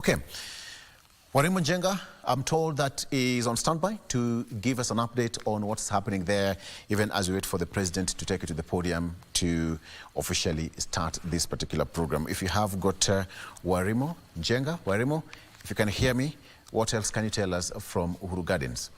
Okay. Warimo Njenga, I'm told that is on standby to give us an update on what's happening there, even as we wait for the president to take it to the podium to officially start this particular program. If you have got Warimo Njenga, Warimo, if you can hear me, what else can you tell us from Uhuru Gardens?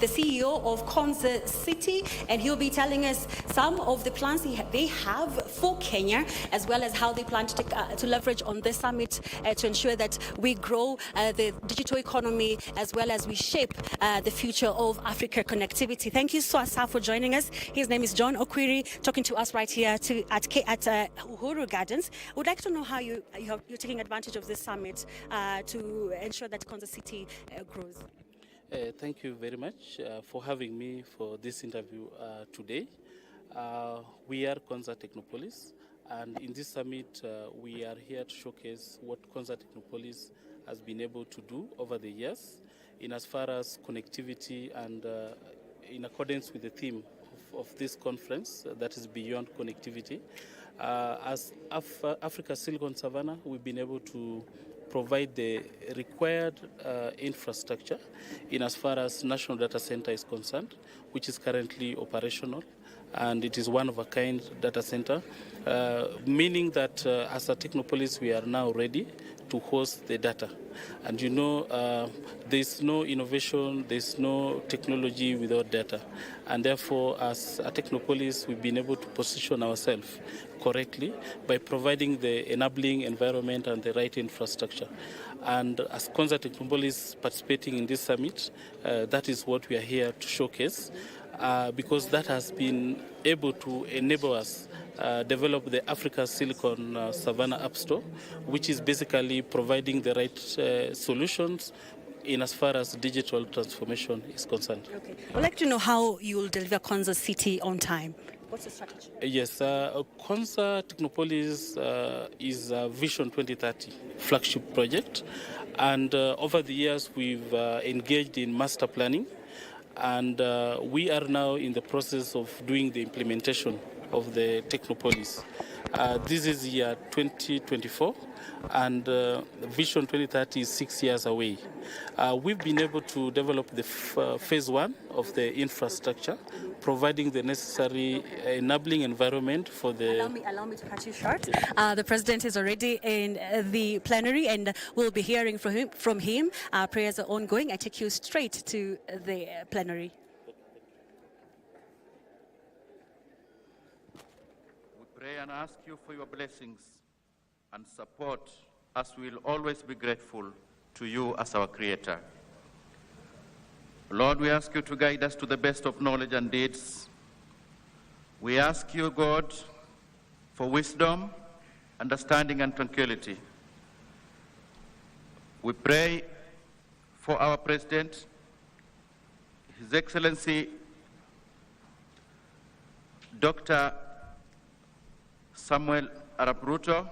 The CEO of Konza City, and he'll be telling us some of the plans they have for Kenya, as well as how they plan to leverage on this summit to ensure that we grow the digital economy, as well as we shape the future of Africa connectivity. Thank you, Swasa, for joining us. His name is John Okwiri, talking to us right here at Uhuru Gardens. We'd like to know how you're taking advantage of this summit to ensure that Konza City grows. Thank you very much for having me for this interview today. We are Konza Technopolis, and in this summit we are here to showcase what Konza Technopolis has been able to do over the years in as far as connectivity and in accordance with the theme of this conference, that is beyond connectivity. As Africa Silicon Savannah, we've been able to provide the required infrastructure in as far as National Data Center is concerned, which is currently operational, and it is one of a kind data center, meaning that as a Technopolis we are now ready to host the data. And you know, there's no innovation, there's no technology without data. And therefore, as a Technopolis, we've been able to position ourselves correctly by providing the enabling environment and the right infrastructure. And as Konza Technopolis participating in this summit, that is what we are here to showcase, because that has been able to enable us develop the Africa Silicon Savannah App Store, which is basically providing the right solutions in as far as digital transformation is concerned. Okay. I'd like to know how you will deliver Konza City on time. What's the strategy? Yes, Konza Technopolis is a Vision 2030 flagship project, and over the years we've engaged in master planning, and we are now in the process of doing the implementation of the Technopolis. This is year 2024, and Vision 2030 is 6 years away. We've been able to develop the phase one of the infrastructure, providing the necessary enabling environment for the... Allow me to cut you short. The President is already in the plenary, and we'll be hearing from him. Prayers are ongoing. I take you straight to the plenary. Pray and ask you for your blessings and support, as we will always be grateful to you as our Creator. Lord, we ask you to guide us to the best of knowledge and deeds. We ask you, God, for wisdom, understanding, and tranquility. We pray for our President, His Excellency, Dr. Samuel Arap Ruto.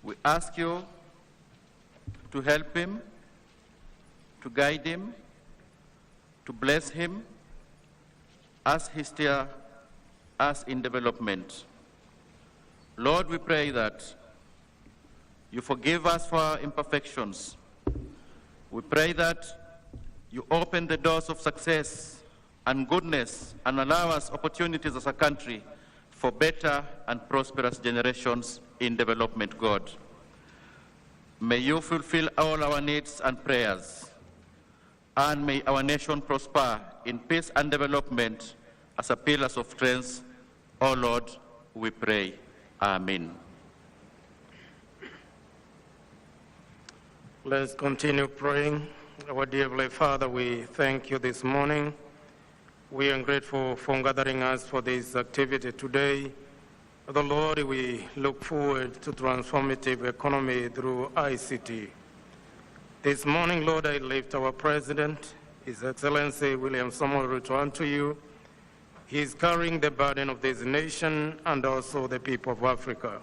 We ask you to help him, to guide him, to bless him as he steers us in development. Lord, we pray that you forgive us for our imperfections. We pray that you open the doors of success and goodness and allow us opportunities as a country for better and prosperous generations in development, God. May you fulfill all our needs and prayers, and may our nation prosper in peace and development as a pillars of strength. O Lord, we pray. Amen. Let's continue praying. Our dear Heavenly Father, we thank you this morning. We are grateful for gathering us for this activity today. The Lord, we look forward to transformative economy through ICT. This morning, Lord, I lift our President, His Excellency William Samoei Ruto, unto you. He is carrying the burden of this nation and also the people of Africa.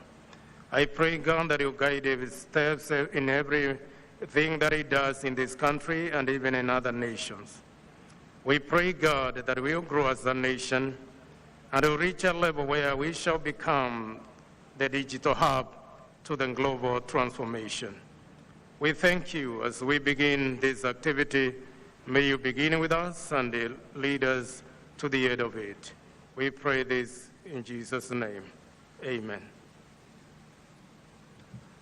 I pray, God, that you guide his steps in every thing that he does in this country and even in other nations. We pray, God, that we will grow as a nation and will reach a level where we shall become the digital hub to the global transformation. We thank you as we begin this activity. May you begin with us and lead us to the end of it. We pray this in Jesus' name. Amen.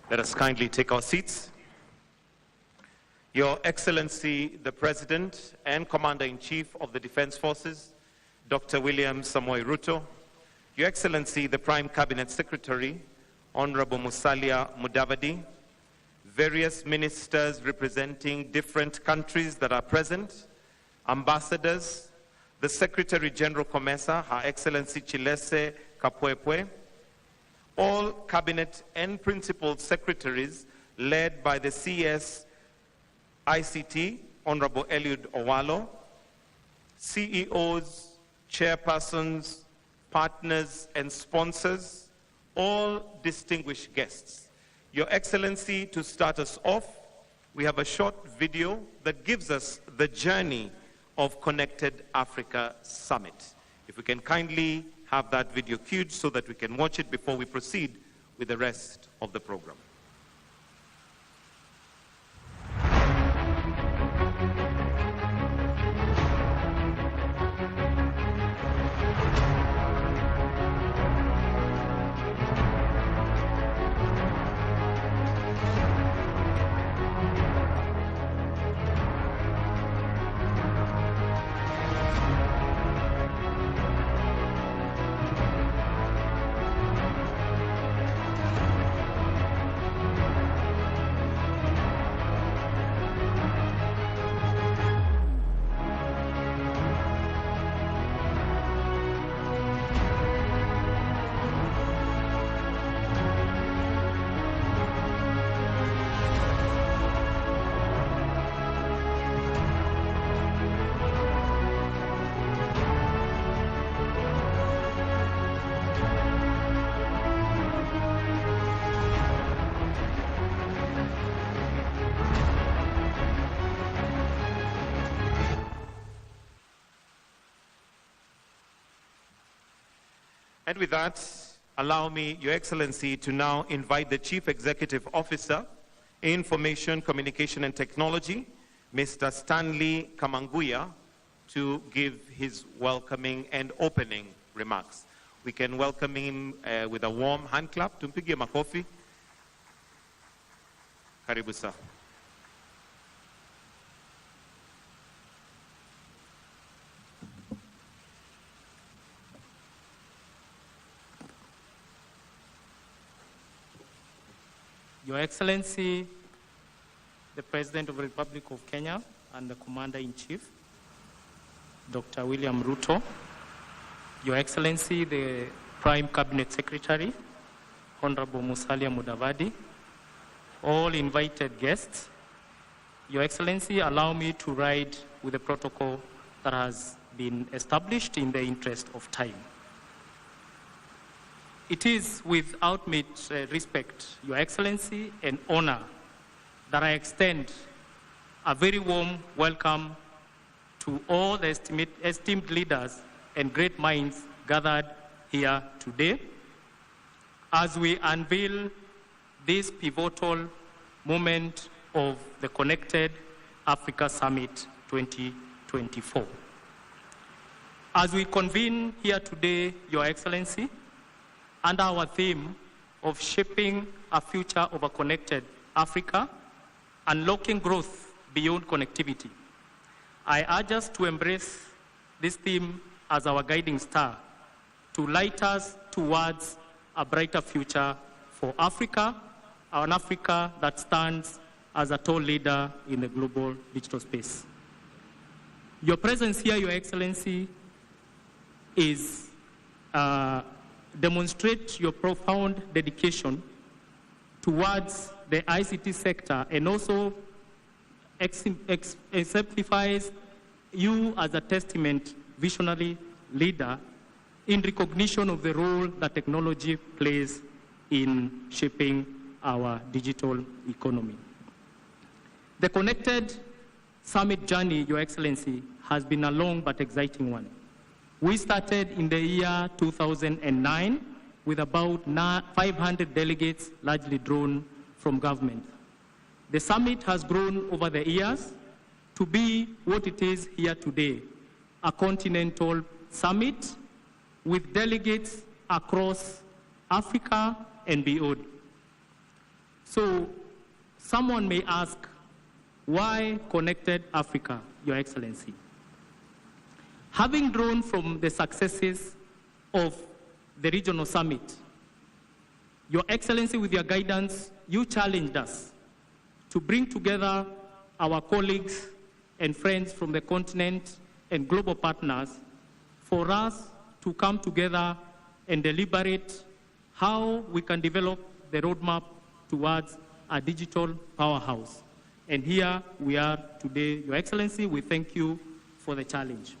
Let us kindly take our seats. Your Excellency, the President and Commander-in-Chief of the Defense Forces, Dr. William Samoei Ruto, Your Excellency, the Prime Cabinet Secretary, Honorable Musalia Mudavadi, various ministers representing different countries that are present, ambassadors, the Secretary General COMESA, Her Excellency Chilese Kapwepwe, all cabinet and principal secretaries led by the CS ICT, Honorable Eliud Owalo, CEOs, chairpersons, partners, and sponsors, all distinguished guests. Your Excellency, to start us off, we have a short video that gives us the journey of Connected Africa Summit. If we can kindly have that video queued so that we can watch it before we proceed with the rest of the program. And with that, allow me, Your Excellency, to now invite the Chief Executive Officer, Information, Communication and Technology, Mr. Stanley Kamanguya, to give his welcoming and opening remarks. We can welcome him with a warm hand clap. Tumpigie makofi. Karibu sir. Your Excellency, the President of the Republic of Kenya and the Commander-in-Chief, Dr. William Ruto, Your Excellency, the Prime Cabinet Secretary, Honorable Musalia Mudavadi, all invited guests, Your Excellency, allow me to ride with the protocol that has been established in the interest of time. It is with ultimate respect, Your Excellency, and honor that I extend a very warm welcome to all the esteemed leaders and great minds gathered here today as we unveil this pivotal moment of the Connected Africa Summit 2024. As we convene here today, Your Excellency, under our theme of shaping a future of a connected Africa, unlocking growth beyond connectivity, I urge us to embrace this theme as our guiding star to light us towards a brighter future for Africa, an Africa that stands as a tall leader in the global digital space. Your presence here, Your Excellency, is demonstrate your profound dedication towards the ICT sector and also exemplifies you as a testament visionary leader in recognition of the role that technology plays in shaping our digital economy. The Connected Summit journey, Your Excellency, has been a long but exciting one. We started in the year 2009 with about 500 delegates, largely drawn from government. The summit has grown over the years to be what it is here today, a continental summit with delegates across Africa and beyond. So someone may ask, why Connected Africa, Your Excellency? Having drawn from the successes of the regional summit, Your Excellency, with your guidance, you challenged us to bring together our colleagues and friends from the continent and global partners for us to come together and deliberate how we can develop the roadmap towards a digital powerhouse. And here we are today, Your Excellency. We thank you for the challenge.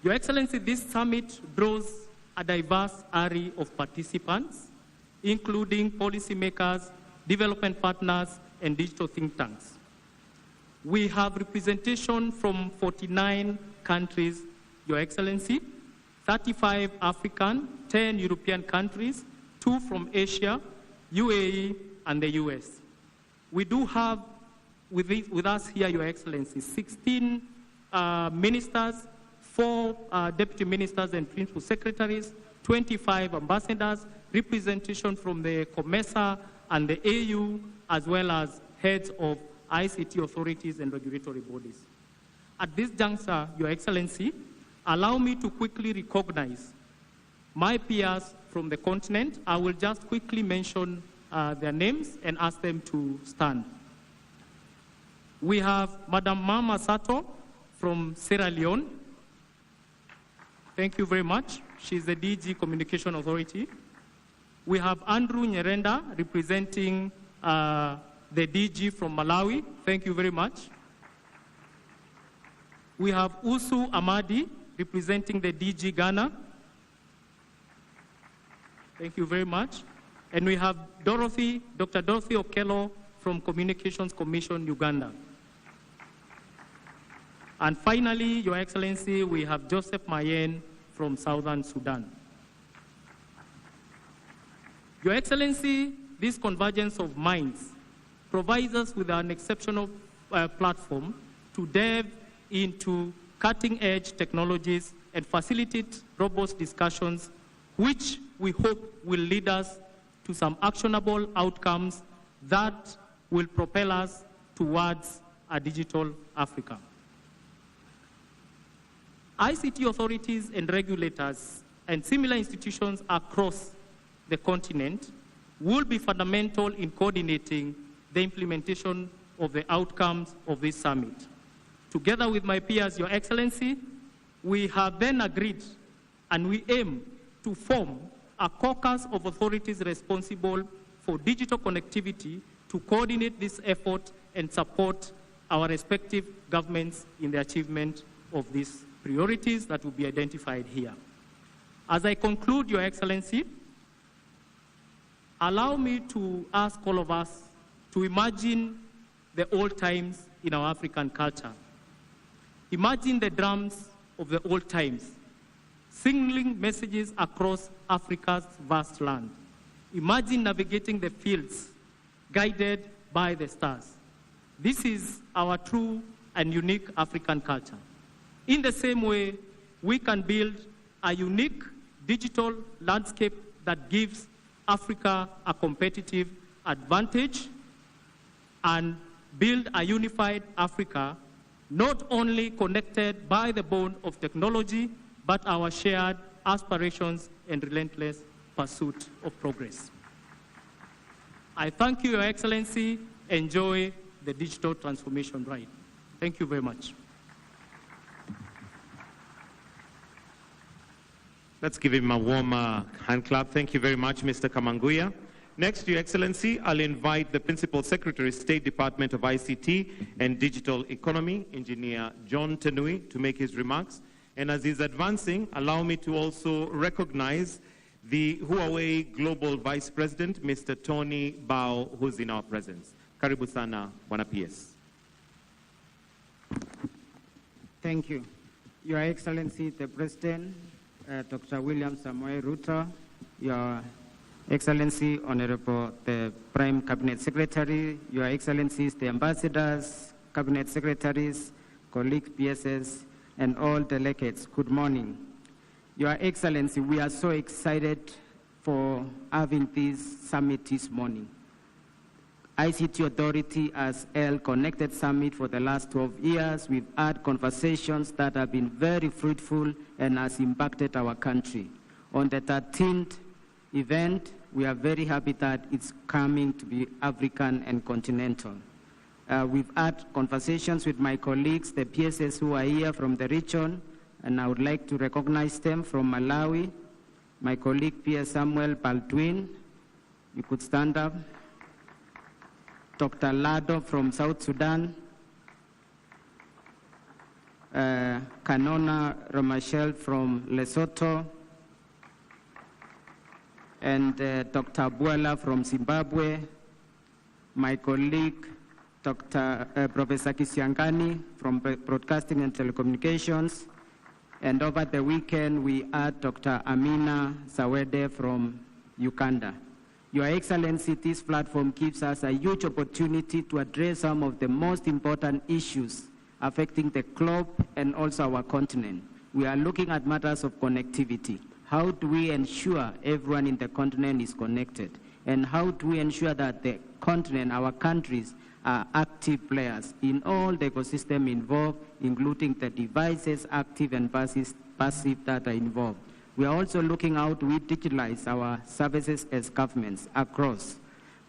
Your Excellency, this summit draws a diverse array of participants, including policymakers, development partners, and digital think tanks. We have representation from 49 countries, Your Excellency, 35 African, 10 European countries, 2 from Asia, UAE, and the US. We do have with us here, Your Excellency, 16 ministers, 4 deputy ministers and principal secretaries, 25 ambassadors, representation from the COMESA and the AU, as well as heads of ICT authorities and regulatory bodies. At this juncture, Your Excellency, allow me to quickly recognize my peers from the continent. I will just quickly mention their names and ask them to stand. We have Madam Mama Sato from Sierra Leone. Thank you very much. She's the DG Communication Authority. We have Andrew Nyerenda representing the DG from Malawi. Thank you very much. We have Usu Amadi representing the DG Ghana. Thank you very much. And we have Dr. Dorothy Okello from Communications Commission, Uganda. And finally, Your Excellency, we have Joseph Mayen from Southern Sudan. Your Excellency, this convergence of minds provides us with an exceptional platform to delve into cutting-edge technologies and facilitate robust discussions, which we hope will lead us to some actionable outcomes that will propel us towards a digital Africa. ICT authorities and regulators and similar institutions across the continent will be fundamental in coordinating the implementation of the outcomes of this summit. Together with my peers, Your Excellency, we have then agreed and we aim to form a caucus of authorities responsible for digital connectivity to coordinate this effort and support our respective governments in the achievement of these priorities that will be identified here. As I conclude, Your Excellency, allow me to ask all of us to imagine the old times in our African culture. Imagine the drums of the old times, signaling messages across Africa's vast land. Imagine navigating the fields, guided by the stars. This is our true and unique African culture. In the same way, we can build a unique digital landscape that gives Africa a competitive advantage and build a unified Africa, not only connected by the bond of technology, but our shared aspirations and relentless pursuit of progress. I thank you, Your Excellency. Enjoy the digital transformation ride. Thank you very much. Let's give him a warm hand clap. Thank you very much, Mr. Kamanguya. Next, Your Excellency, I'll invite the Principal Secretary, State Department of ICT and Digital Economy, Engineer John Tenui, to make his remarks. And as he's advancing, allow me to also recognize the Huawei Global Vice President, Mr. Tony Bao, who's in our presence. Karibu sana, Bwana PS. Thank you. Your Excellency, the President, Dr. William Samoei Ruto, Your Excellency, Honorable the Prime Cabinet Secretary, Your Excellencies, the Ambassadors, Cabinet Secretaries, colleagues, PSS, and all delegates, good morning. Your Excellency, we are so excited for having this summit this morning. ICT Authority has held Connected Summit for the last 12 years. We've had conversations that have been very fruitful and has impacted our country. On the 13th event, we are very happy that it's coming to be African and continental. We've had conversations with my colleagues, the PSS who are here from the region, and I would like to recognize them from Malawi. My colleague, PS Samuel Baldwin, you could stand up. Dr. Lado from South Sudan, Kanona Romachel from Lesotho, and Dr. Buala from Zimbabwe, my colleague, Professor Kisiangani from Broadcasting and Telecommunications, and over the weekend we had Dr. Amina Sawede from Uganda. Your Excellency, this platform gives us a huge opportunity to address some of the most important issues affecting the globe and also our continent. We are looking at matters of connectivity. How do we ensure everyone in the continent is connected? And how do we ensure that the continent, our countries, are active players in all the ecosystem involved, including the devices, active and passive that are involved. We are also looking how do we digitalize our services as governments across.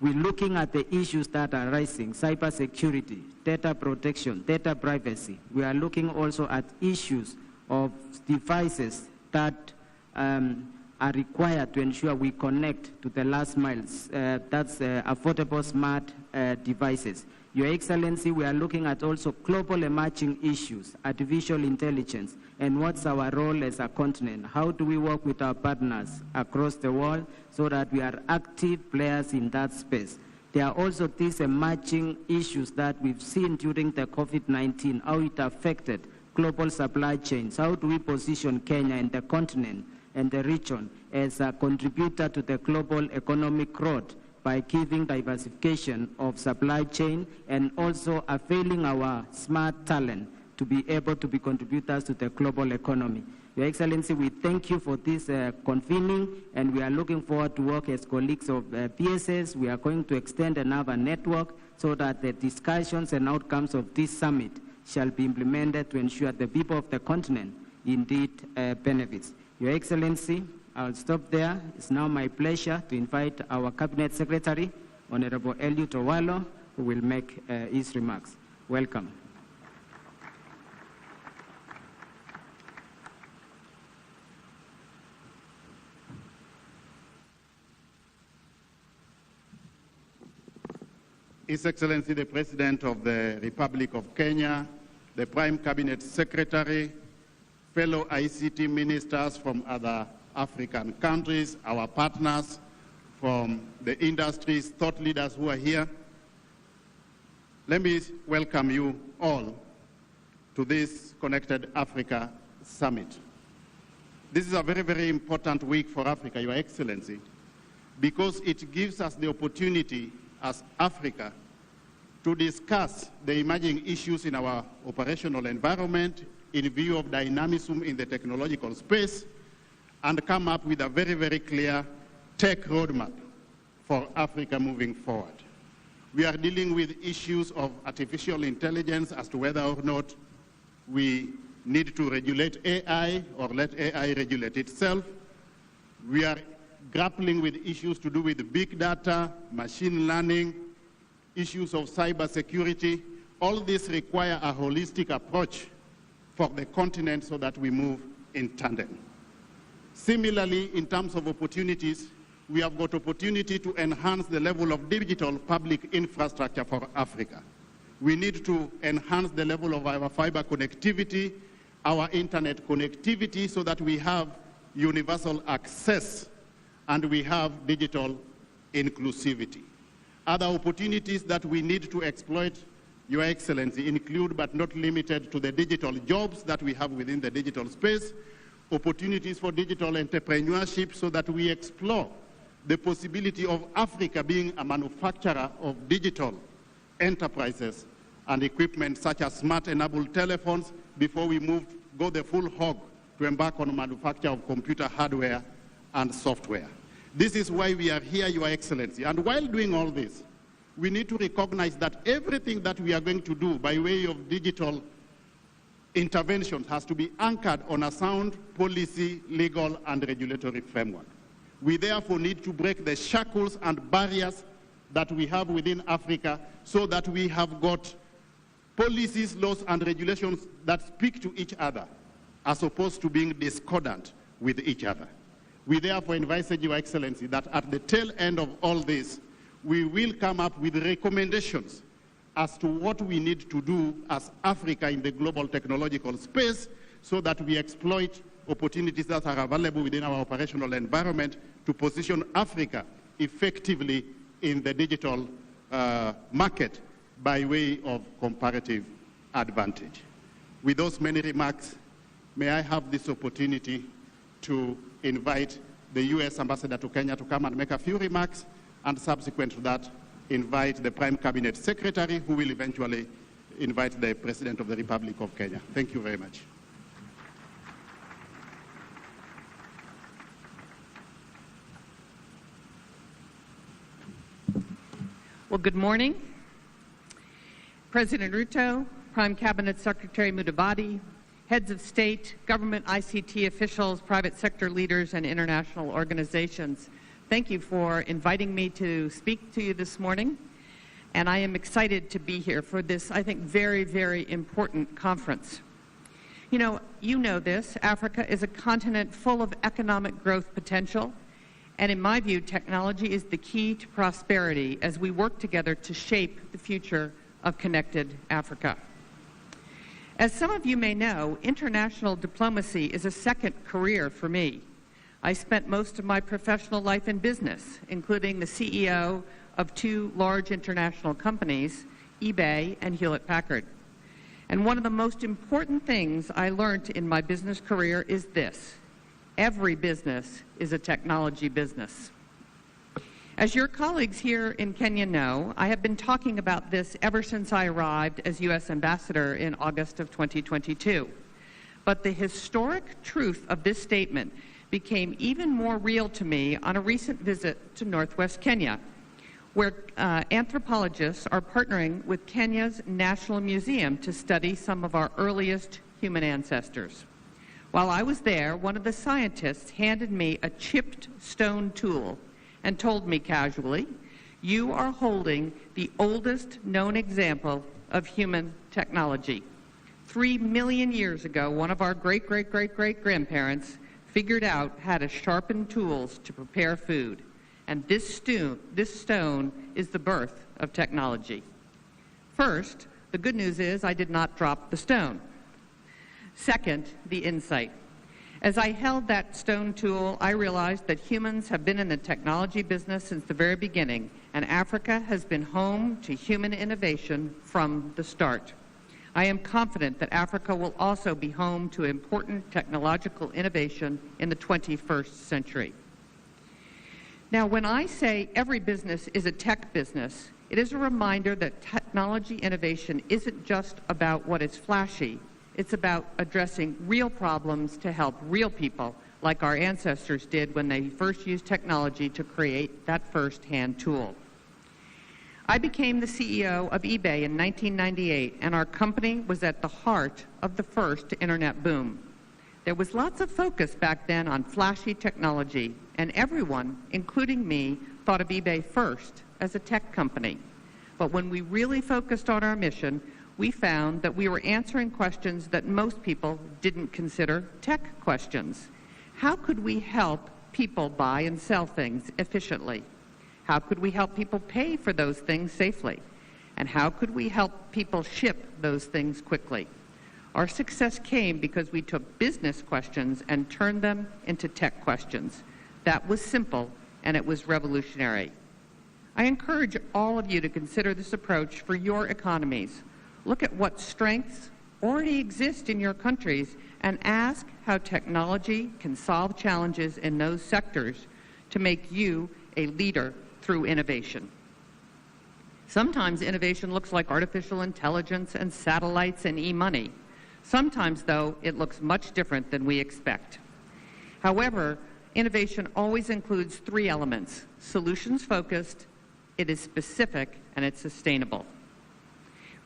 We're looking at the issues that are rising, cybersecurity, data protection, data privacy. We are looking also at issues of devices that are required to ensure we connect to the last miles. That's affordable smart devices. Your Excellency, we are looking at also global emerging issues, artificial intelligence, and what's our role as a continent? How do we work with our partners across the world so that we are active players in that space? There are also these emerging issues that we've seen during the COVID-19, how it affected global supply chains. How do we position Kenya and the continent and the region as a contributor to the global economic growth by giving diversification of supply chain and also availing our smart talent to be able to be contributors to the global economy. Your Excellency, we thank you for this convening, and we are looking forward to work as colleagues of PSS. We are going to extend another network so that the discussions and outcomes of this summit shall be implemented to ensure the people of the continent indeed benefits. Your Excellency, I'll stop there. It's now my pleasure to invite our Cabinet Secretary, Honorable Eliud Owalo, who will make his remarks. Welcome. His Excellency the President of the Republic of Kenya, the Prime Cabinet Secretary, fellow ICT ministers from other African countries, our partners from the industries, thought leaders who are here. Let me welcome you all to this Connected Africa Summit. This is a very, very important week for Africa, Your Excellency, because it gives us the opportunity as Africa to discuss the emerging issues in our operational environment in view of dynamism in the technological space and come up with a very, very clear tech roadmap for Africa moving forward. We are dealing with issues of artificial intelligence as to whether or not we need to regulate AI or let AI regulate itself. We are grappling with issues to do with big data, machine learning, issues of cybersecurity. All this require a holistic approach for the continent so that we move in tandem. Similarly, in terms of opportunities, we have got opportunity to enhance the level of digital public infrastructure for Africa. We need to enhance the level of our fiber connectivity, our internet connectivity, so that we have universal access and we have digital inclusivity. Other opportunities that we need to exploit, Your Excellency, include but not limited to the digital jobs that we have within the digital space, opportunities for digital entrepreneurship so that we explore the possibility of Africa being a manufacturer of digital enterprises and equipment such as smart-enabled telephones before we go the full hog to embark on manufacture of computer hardware and software. This is why we are here, Your Excellency. And while doing all this, we need to recognize that everything that we are going to do by way of digital interventions has to be anchored on a sound policy, legal, and regulatory framework. We therefore need to break the shackles and barriers that we have within Africa so that we have got policies, laws, and regulations that speak to each other as opposed to being discordant with each other. We therefore advise Your Excellency that at the tail end of all this, we will come up with recommendations as to what we need to do as Africa in the global technological space so that we exploit opportunities that are available within our operational environment to position Africa effectively in the digital market by way of comparative advantage. With those many remarks, may I have this opportunity to invite the U.S. Ambassador to Kenya to come and make a few remarks, and subsequent to that, invite the Prime Cabinet Secretary, who will eventually invite the President of the Republic of Kenya. Thank you very much. Well, good morning. President Ruto, Prime Cabinet Secretary Mudavadi, heads of state, government ICT officials, private sector leaders, and international organizations. Thank you for inviting me to speak to you this morning. And I am excited to be here for this, I think, very, very important conference. You know this, Africa is a continent full of economic growth potential. And in my view, technology is the key to prosperity as we work together to shape the future of connected Africa. As some of you may know, international diplomacy is a second career for me. I spent most of my professional life in business, including the CEO of two large international companies, eBay and Hewlett-Packard. And one of the most important things I learned in my business career is this: every business is a technology business. As your colleagues here in Kenya know, I have been talking about this ever since I arrived as U.S. Ambassador in August of 2022. But the historic truth of this statement became even more real to me on a recent visit to Northwest Kenya, where anthropologists are partnering with Kenya's National Museum to study some of our earliest human ancestors. While I was there, one of the scientists handed me a chipped stone tool and told me casually, "You are holding the oldest known example of human technology. 3 million years ago, one of our great-great-great-great-grandparents figured out how to sharpen tools to prepare food. And this stone is the birth of technology." First, the good news is I did not drop the stone. Second, the insight. As I held that stone tool, I realized that humans have been in the technology business since the very beginning, and Africa has been home to human innovation from the start. I am confident that Africa will also be home to important technological innovation in the 21st century. Now, when I say every business is a tech business, it is a reminder that technology innovation isn't just about what is flashy. It's about addressing real problems to help real people, like our ancestors did when they first used technology to create that first hand tool. I became the CEO of eBay in 1998, and our company was at the heart of the first internet boom. There was lots of focus back then on flashy technology, and everyone, including me, thought of eBay first as a tech company. But when we really focused on our mission, we found that we were answering questions that most people didn't consider tech questions. How could we help people buy and sell things efficiently? How could we help people pay for those things safely? And how could we help people ship those things quickly? Our success came because we took business questions and turned them into tech questions. That was simple, and it was revolutionary. I encourage all of you to consider this approach for your economies. Look at what strengths already exist in your countries and ask how technology can solve challenges in those sectors to make you a leader through innovation. Sometimes innovation looks like artificial intelligence and satellites and e-money. Sometimes, though, it looks much different than we expect. However, innovation always includes three elements: solutions-focused, it is specific, and it's sustainable.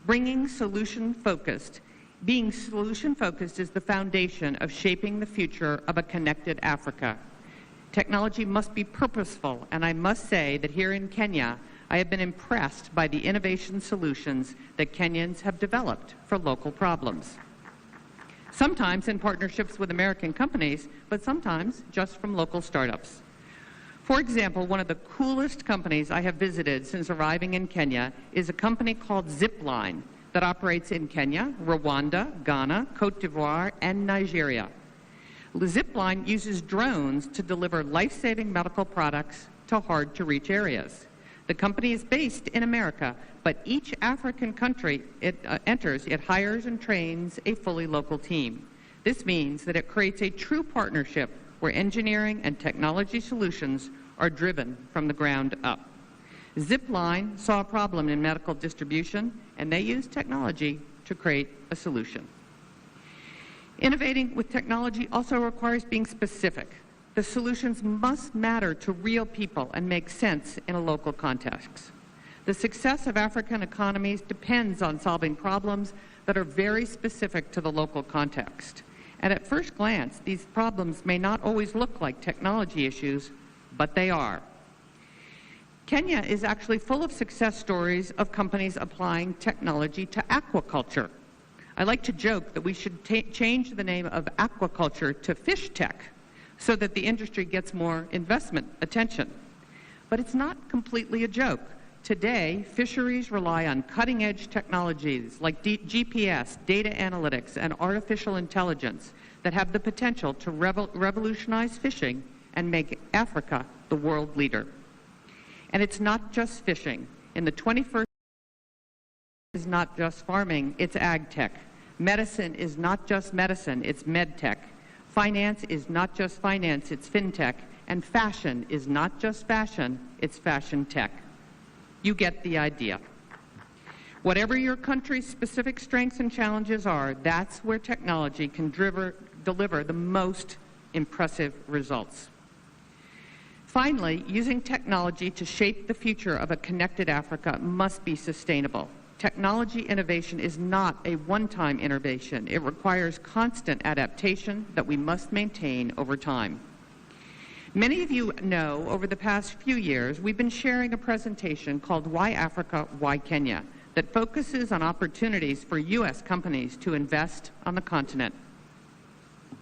Being solution-focused is the foundation of shaping the future of a connected Africa. Technology must be purposeful, and I must say that here in Kenya, I have been impressed by the innovation solutions that Kenyans have developed for local problems. Sometimes in partnerships with American companies, but sometimes just from local startups. For example, one of the coolest companies I have visited since arriving in Kenya is a company called Zipline that operates in Kenya, Rwanda, Ghana, Cote d'Ivoire, and Nigeria. Zipline uses drones to deliver life-saving medical products to hard-to-reach areas. The company is based in America, but each African country it enters, it hires and trains a fully local team. This means that it creates a true partnership where engineering and technology solutions are driven from the ground up. Zipline saw a problem in medical distribution, and they used technology to create a solution. Innovating with technology also requires being specific. The solutions must matter to real people and make sense in a local context. The success of African economies depends on solving problems that are very specific to the local context. And at first glance, these problems may not always look like technology issues, but they are. Kenya is actually full of success stories of companies applying technology to aquaculture. I like to joke that we should change the name of aquaculture to fish tech, so that the industry gets more investment attention. But it's not completely a joke. Today, fisheries rely on cutting-edge technologies like GPS, data analytics, and artificial intelligence that have the potential to revolutionize fishing and make Africa the world leader. And it's not just fishing. In the 21st is not just farming, it's ag tech. Medicine is not just medicine, it's med tech. Finance is not just finance, it's fintech. And fashion is not just fashion, it's fashion tech. You get the idea. Whatever your country's specific strengths and challenges are, that's where technology can deliver the most impressive results. Finally, using technology to shape the future of a connected Africa must be sustainable. Technology innovation is not a one-time innovation. It requires constant adaptation that we must maintain over time. Many of you know, over the past few years, we've been sharing a presentation called Why Africa, Why Kenya, that focuses on opportunities for U.S. companies to invest on the continent.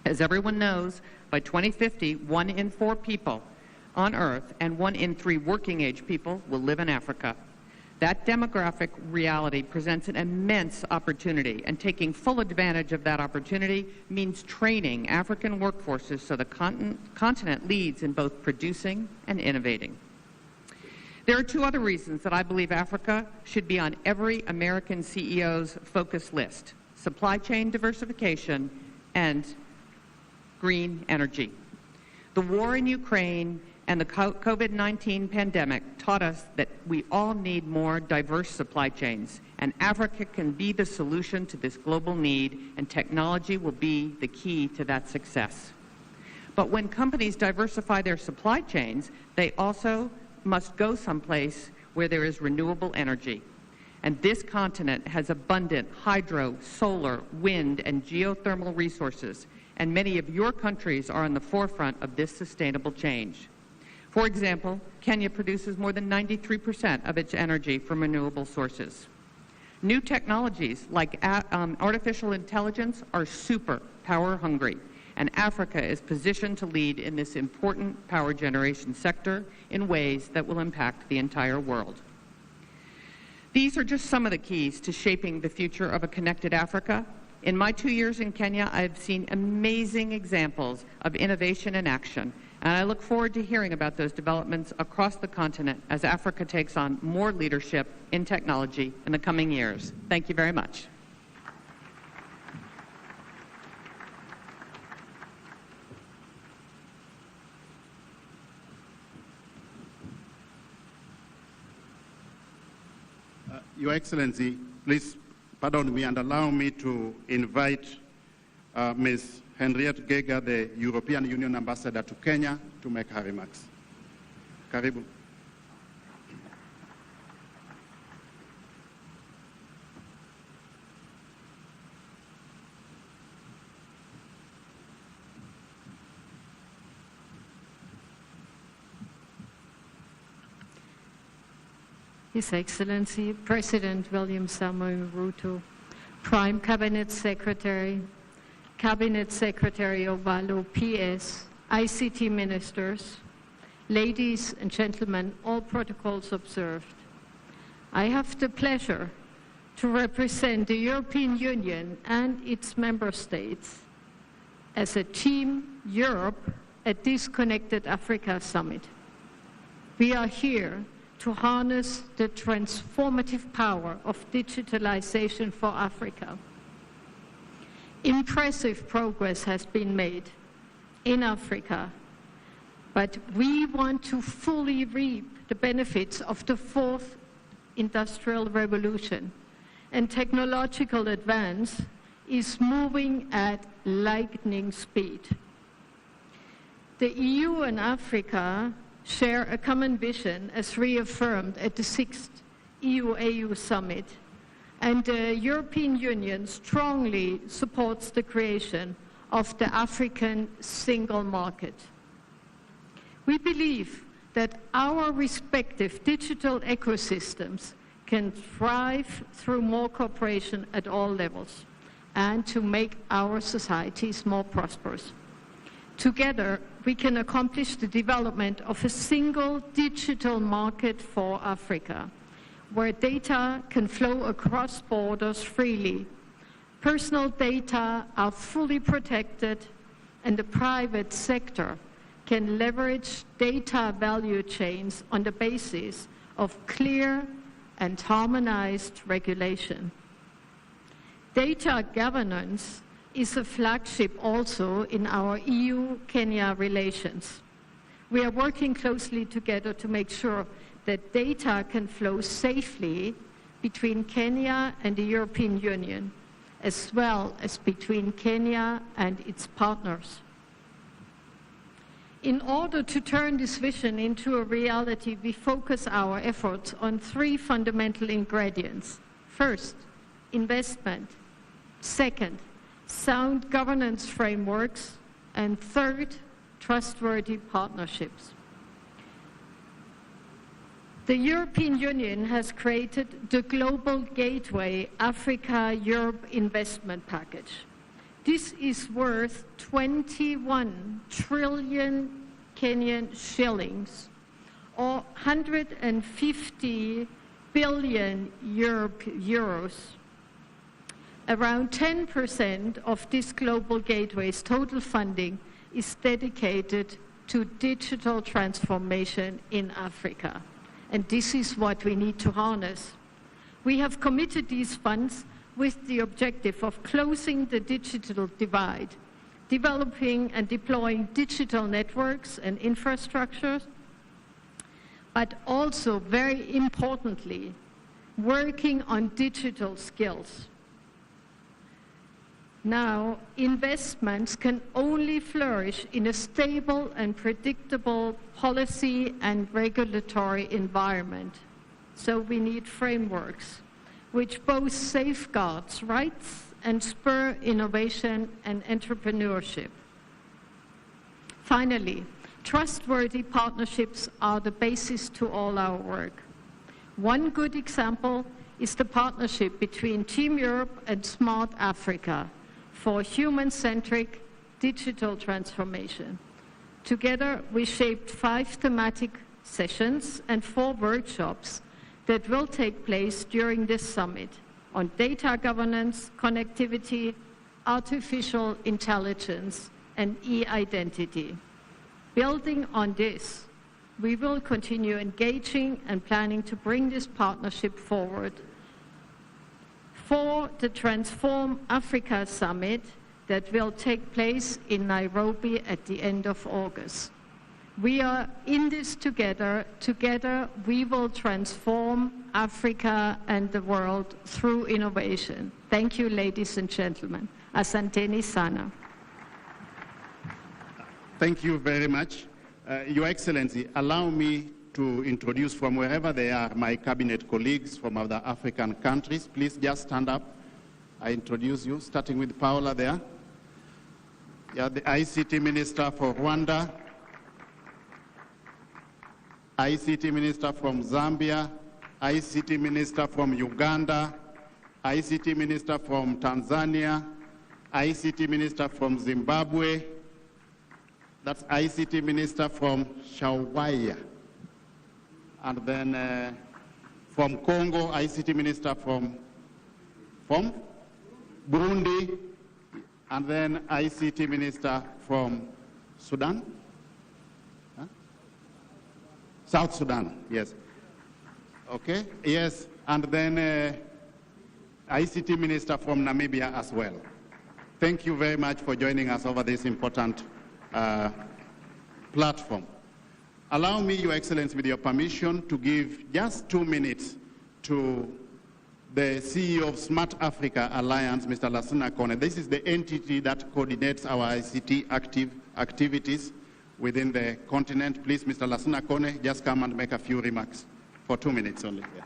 As everyone knows, by 2050, 1 in 4 people on Earth and 1 in 3 working-age people will live in Africa. That demographic reality presents an immense opportunity, and taking full advantage of that opportunity means training African workforces so the continent leads in both producing and innovating. There are 2 other reasons that I believe Africa should be on every American CEO's focus list: supply chain diversification and green energy. The war in Ukraine and the COVID-19 pandemic taught us that we all need more diverse supply chains, and Africa can be the solution to this global need, and technology will be the key to that success. But when companies diversify their supply chains, they also must go someplace where there is renewable energy. And this continent has abundant hydro, solar, wind, and geothermal resources, and many of your countries are on the forefront of this sustainable change. For example, Kenya produces more than 93% of its energy from renewable sources. New technologies like artificial intelligence are super power hungry, and Africa is positioned to lead in this important power generation sector in ways that will impact the entire world. These are just some of the keys to shaping the future of a connected Africa. In my 2 years in Kenya, I have seen amazing examples of innovation in action, And I look forward to hearing about those developments across the continent as Africa takes on more leadership in technology in the coming years. Thank you very much. Your Excellency, please pardon me and allow me to invite Ms. Henriette Geiger, the European Union Ambassador to Kenya, to make her remarks. Karibu. His Excellency President William Samoei Ruto, Prime Cabinet Secretary Ovalo, PS, ICT Ministers, ladies and gentlemen, all protocols observed. I have the pleasure to represent the European Union and its member states as a Team Europe at this Connected Africa Summit. We are here to harness the transformative power of digitalization for Africa. Impressive progress has been made in Africa, but we want to fully reap the benefits of the fourth industrial revolution, and technological advance is moving at lightning speed. The EU and Africa share a common vision as reaffirmed at the 6th EU-AU Summit, and the European Union strongly supports the creation of the African single market. We believe that our respective digital ecosystems can thrive through more cooperation at all levels and to make our societies more prosperous. Together, we can accomplish the development of a single digital market for Africa, where data can flow across borders freely, personal data are fully protected, and the private sector can leverage data value chains on the basis of clear and harmonized regulation. Data governance is a flagship also in our EU-Kenya relations. We are working closely together to make sure that data can flow safely between Kenya and the European Union, as well as between Kenya and its partners. In order to turn this vision into a reality, we focus our efforts on three fundamental ingredients. First, investment. Second, sound governance frameworks, and third, trustworthy partnerships. The European Union has created the Global Gateway Africa-Europe Investment Package. This is worth 21 trillion Kenyan shillings, or 150 billion euros. Around 10% of this Global Gateway's total funding is dedicated to digital transformation in Africa. And this is what we need to harness. We have committed these funds with the objective of closing the digital divide, developing and deploying digital networks and infrastructures, but also, very importantly, working on digital skills. Now, investments can only flourish in a stable and predictable policy and regulatory environment. So we need frameworks which both safeguards rights and spur innovation and entrepreneurship. Finally, trustworthy partnerships are the basis to all our work. One good example is the partnership between Team Europe and Smart Africa for human-centric digital transformation. Together, we shaped 5 thematic sessions and 4 workshops that will take place during this summit on data governance, connectivity, artificial intelligence, and e-identity. Building on this, we will continue engaging and planning to bring this partnership forward. For the Transform Africa Summit that will take place in Nairobi at the end of August. We are in this together. Together, we will transform Africa and the world through innovation. Thank you, ladies and gentlemen. Asanteni sana. Thank you very much. Your Excellency, allow me to introduce from wherever they are my cabinet colleagues from other African countries. Please just stand up. I introduce you, starting with Paola there. Yeah, the ICT Minister for Rwanda, ICT Minister from Zambia, ICT Minister from Uganda, ICT Minister from Tanzania, ICT Minister from Zimbabwe, that's ICT Minister from Shawaya, and then from Congo, ICT Minister from Burundi, and then ICT Minister from Sudan? Huh? South Sudan, yes. Okay, yes, and then ICT Minister from Namibia as well. Thank you very much for joining us over this important platform. Allow me, Your Excellency, with your permission, to give just 2 minutes to the CEO of Smart Africa Alliance, Mr. Lassina Kone. This is the entity that coordinates our ICT activities within the continent. Please, Mr. Lassina Kone, just come and make a few remarks for 2 minutes only. Yeah.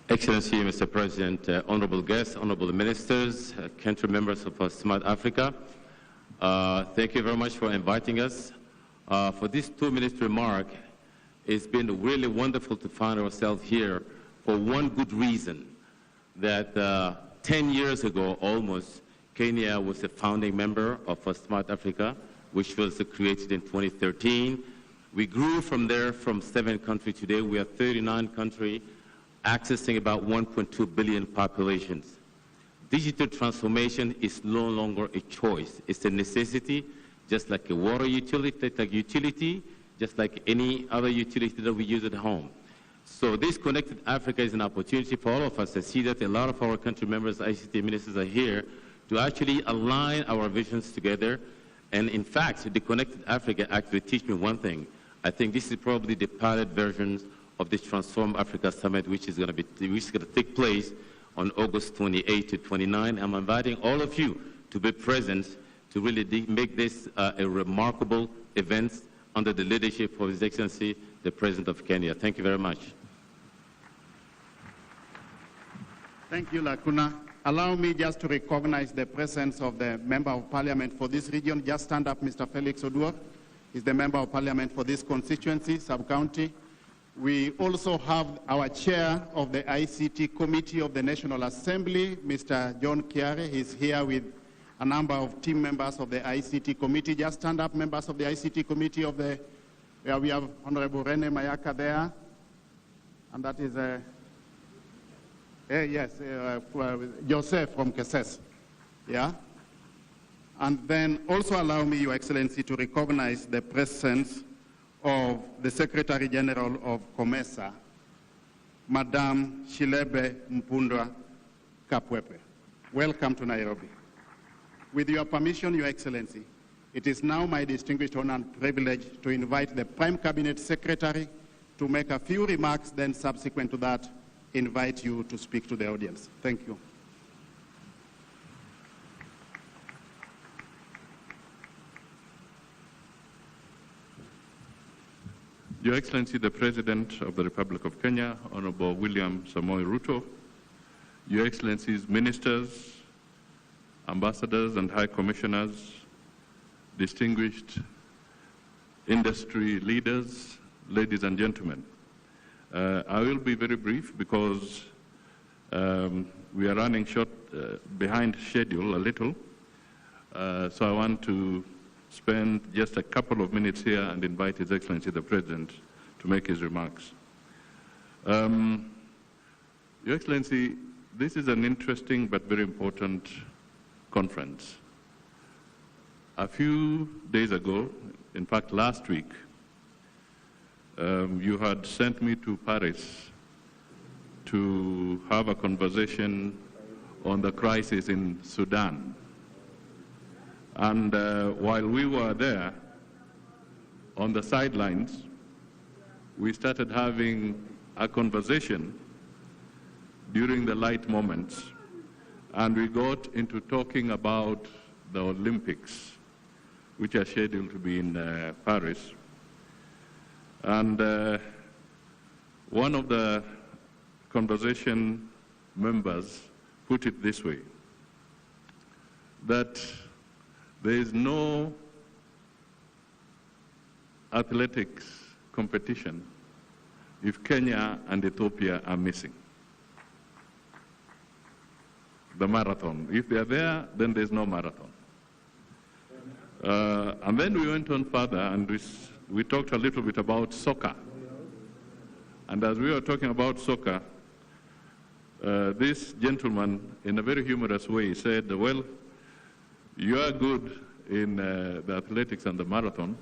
Excellency, Mr. President, honorable guests, honorable ministers, country members of Smart Africa, thank you very much for inviting us. For this 2-minute remark, it's been really wonderful to find ourselves here for one good reason, that 10 years ago almost, Kenya was a founding member of Smart Africa, which was created in 2013. We grew from there from 7 countries. Today we are 39 countries, accessing about 1.2 billion populations. Digital transformation is no longer a choice. It's a necessity, just like a water utility, just like any other utility that we use at home. So this Connected Africa is an opportunity for all of us to see that a lot of our country members, ICT ministers are here to actually align our visions together. And in fact, the Connected Africa actually teach me one thing. I think this is probably the pilot version of the Transform Africa Summit, which is going to take place on August 28 to 29. I'm inviting all of you to be present to really make this a remarkable event under the leadership of His Excellency, the President of Kenya. Thank you very much. Thank you, Lakuna. Allow me just to recognize the presence of the Member of Parliament for this region. Just stand up, Mr. Felix Oduor. He's the Member of Parliament for this constituency, sub-county. We also have our chair of the ICT Committee of the National Assembly, Mr. John Kiare. He's here with a number of team members of the ICT Committee. Just stand up, members of the ICT Committee of the, we have Honorable Rene Mayaka there, and that is, Joseph from Keses, yeah? And then also allow me, Your Excellency, to recognize the presence of the Secretary General of COMESA, Madame Shilebe Mpundwa Kapwepe. Welcome to Nairobi. With your permission, Your Excellency, it is now my distinguished honor and privilege to invite the Prime Cabinet Secretary to make a few remarks, then subsequent to that, invite you to speak to the audience. Thank you. Your Excellency, the President of the Republic of Kenya, Honorable William Samoei Ruto, Your Excellencies, Ministers, Ambassadors and High Commissioners, distinguished industry leaders, ladies and gentlemen. I will be very brief because we are running short, behind schedule a little. So I want to spend just a couple of minutes here and invite His Excellency the President to make his remarks. Your Excellency, this is an interesting but very important conference. A few days ago, in fact last week, you had sent me to Paris to have a conversation on the crisis in Sudan. And while we were there, on the sidelines, we started having a conversation during the light moments, and we got into talking about the Olympics, which are scheduled to be in Paris. And one of the conversation members put it this way, that there is no athletics competition if Kenya and Ethiopia are missing. The marathon. If they are there, then there's no marathon. And then we went on further and we talked a little bit about soccer. And as we were talking about soccer, this gentleman, in a very humorous way, said, well, you are good in the athletics and the marathon,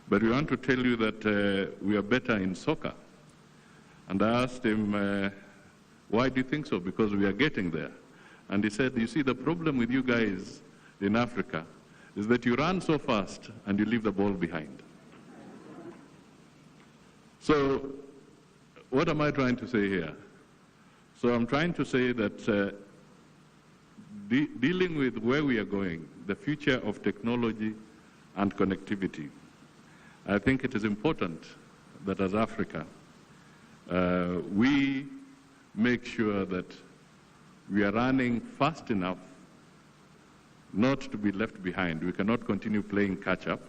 but we want to tell you that we are better in soccer. And I asked him, why do you think so? Because we are getting there. And he said, you see, the problem with you guys in Africa is that you run so fast and you leave the ball behind. So what am I trying to say here? So I'm trying to say that dealing with where we are going, the future of technology and connectivity, I think it is important that as Africa, we make sure that we are running fast enough not to be left behind. We cannot continue playing catch-up.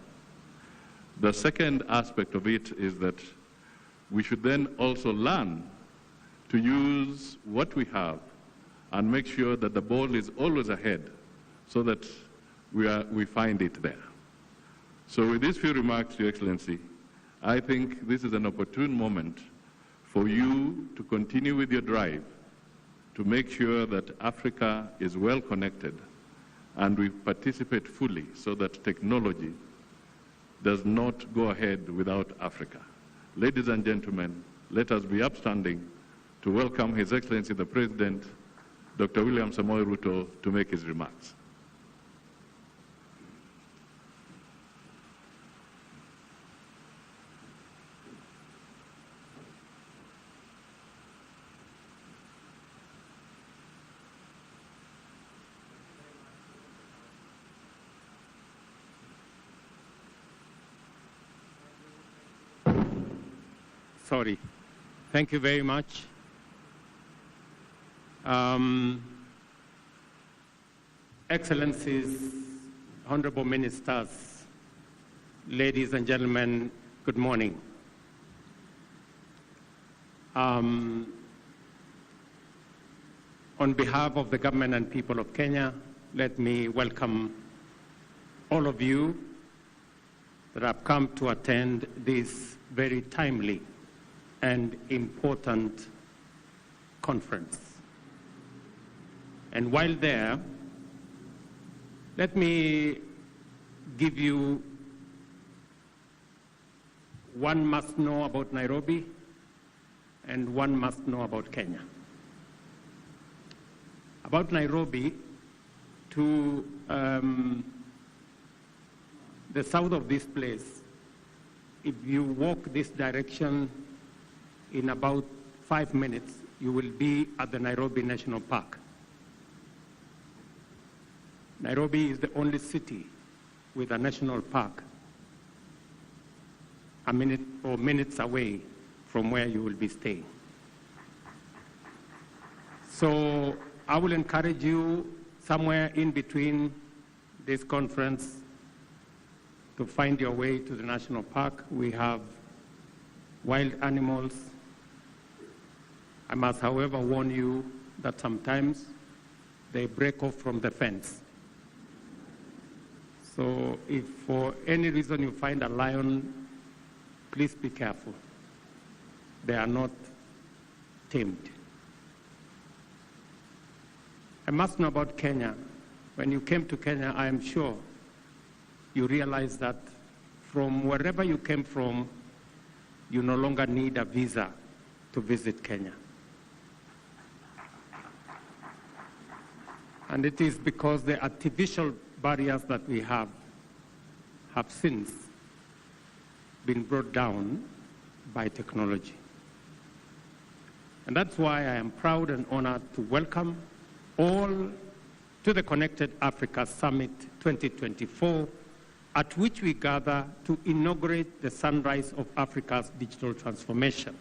The second aspect of it is that we should then also learn to use what we have and make sure that the ball is always ahead so that we find it there. So with these few remarks, Your Excellency, I think this is an opportune moment for you to continue with your drive to make sure that Africa is well connected and we participate fully so that technology does not go ahead without Africa. Ladies and gentlemen, let us be upstanding to welcome His Excellency the President, Dr. William Samoei Ruto, to make his remarks. Sorry. Thank you very much. Excellencies, honorable ministers, ladies and gentlemen, good morning. On behalf of the government and people of Kenya, let me welcome all of you that have come to attend this very timely and important conference. And while there, let me give you one must know about Nairobi and one must know about Kenya. About Nairobi, to the south of this place, if you walk this direction in about 5 minutes, you will be at the Nairobi National Park. Nairobi is the only city with a national park a minute or minutes away from where you will be staying. So I will encourage you somewhere in between this conference to find your way to the national park. We have wild animals. I must, however, warn you that sometimes they break off from the fence. So if for any reason you find a lion, please be careful. they are not tamed. I must know about Kenya. When you came to Kenya, I am sure you realize that from wherever you came from, you no longer need a visa to visit Kenya. And it is because the artificial barriers that we have since been brought down by technology. And that's why I am proud and honored to welcome all to the Connected Africa Summit 2024, at which we gather to inaugurate the sunrise of Africa's digital transformation,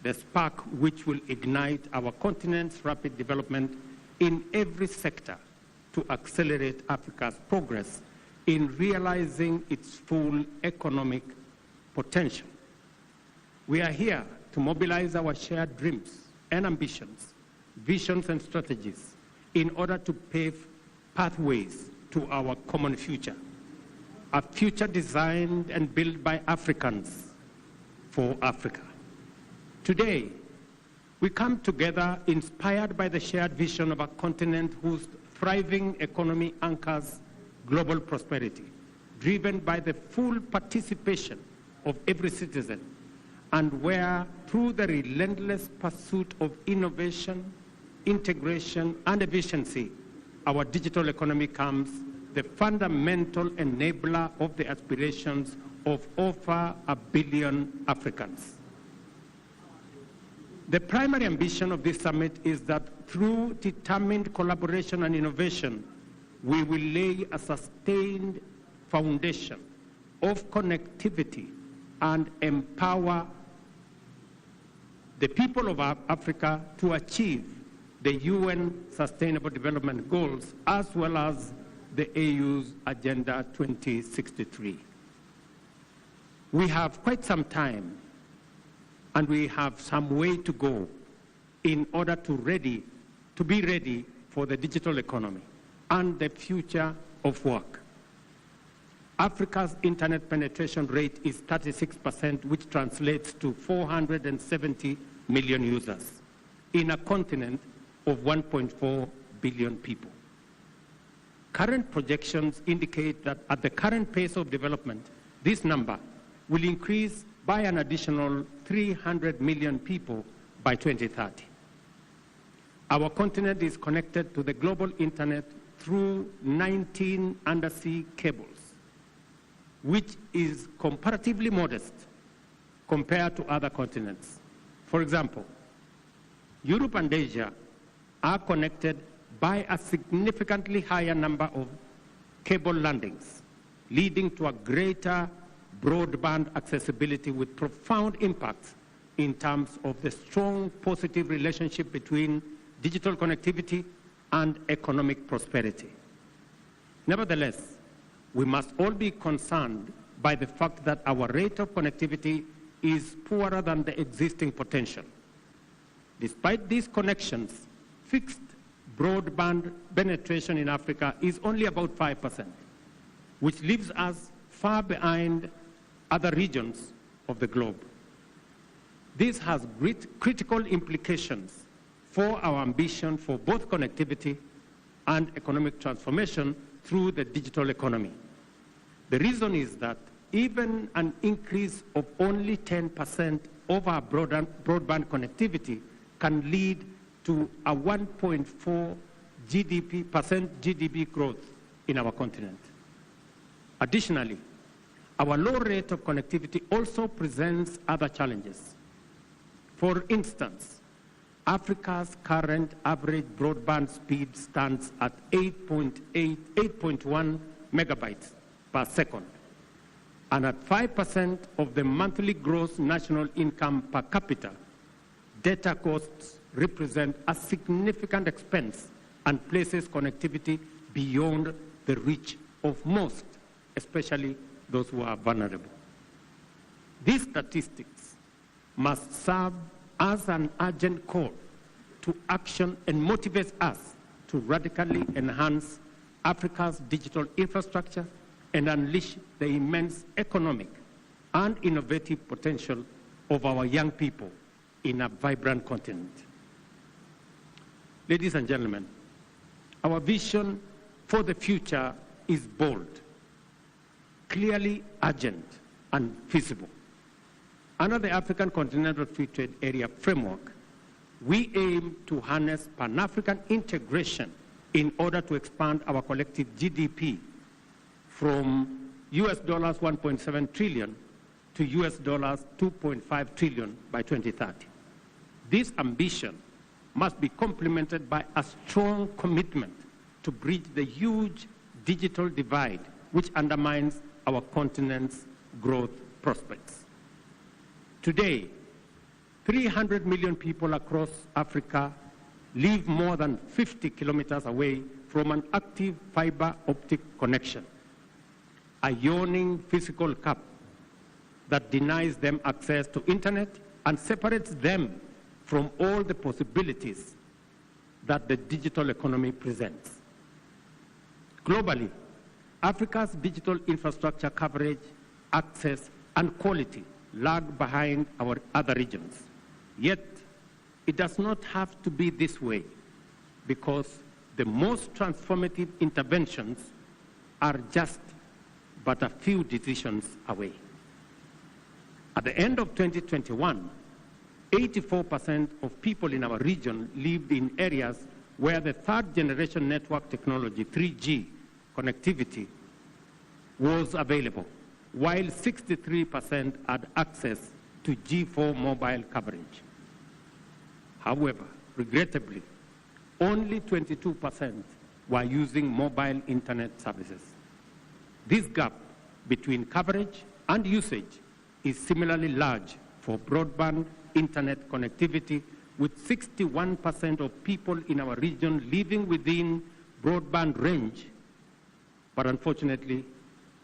the spark which will ignite our continent's rapid development in every sector to accelerate Africa's progress in realizing its full economic potential. We are here to mobilize our shared dreams and ambitions, visions and strategies in order to pave pathways to our common future, a future designed and built by Africans for Africa. Today, we come together inspired by the shared vision of a continent whose thriving economy anchors global prosperity, driven by the full participation of every citizen, and where, through the relentless pursuit of innovation, integration, and efficiency, our digital economy becomes the fundamental enabler of the aspirations of over 1 billion Africans. The primary ambition of this summit is that through determined collaboration and innovation, we will lay a sustained foundation of connectivity and empower the people of Africa to achieve the UN Sustainable Development Goals as well as the AU's Agenda 2063. We have quite some time and we have some way to go in order to be ready for the digital economy and the future of work. Africa's internet penetration rate is 36%, which translates to 470 million users in a continent of 1.4 billion people. Current projections indicate that at the current pace of development, this number will increase by an additional 300 million people by 2030. Our continent is connected to the global internet through 19 undersea cables, which is comparatively modest compared to other continents. For example, Europe and Asia are connected by a significantly higher number of cable landings, leading to a greater broadband accessibility with profound impacts in terms of the strong positive relationship between digital connectivity and economic prosperity. Nevertheless, we must all be concerned by the fact that our rate of connectivity is poorer than the existing potential. Despite these connections, fixed broadband penetration in Africa is only about 5%, which leaves us far behind other regions of the globe. This has great critical implications for our ambition for both connectivity and economic transformation through the digital economy. The reason is that even an increase of only 10% of our broadband connectivity can lead to a 1.4% GDP growth in our continent. Additionally, our low rate of connectivity also presents other challenges. For instance, Africa's current average broadband speed stands at 8.1 megabytes per second, and at 5% of the monthly gross national income per capita, data costs represent a significant expense and places connectivity beyond the reach of most, especially those who are vulnerable. These statistics must serve as an urgent call to action and motivate us to radically enhance Africa's digital infrastructure and unleash the immense economic and innovative potential of our young people in a vibrant continent. Ladies and gentlemen, our vision for the future is bold, clearly urgent, and feasible. Under the African Continental Free Trade Area framework, we aim to harness Pan-African integration in order to expand our collective GDP from US dollars 1.7 trillion to US dollars 2.5 trillion by 2030. This ambition must be complemented by a strong commitment to bridge the huge digital divide which undermines our continent's growth prospects. Today, 300 million people across Africa live more than 50 kilometers away from an active fiber optic connection, a yawning physical gap that denies them access to internet and separates them from all the possibilities that the digital economy presents. Globally, Africa's digital infrastructure coverage, access, and quality lag behind our other regions. Yet, it does not have to be this way, because the most transformative interventions are just but a few decisions away. At the end of 2021, 84% of people in our region lived in areas where the third-generation network technology, 3G connectivity, was available, while 63% had access to G4 mobile coverage. However, regrettably, only 22% were using mobile internet services. This gap between coverage and usage is similarly large for broadband internet connectivity, with 61% of people in our region living within broadband range, but unfortunately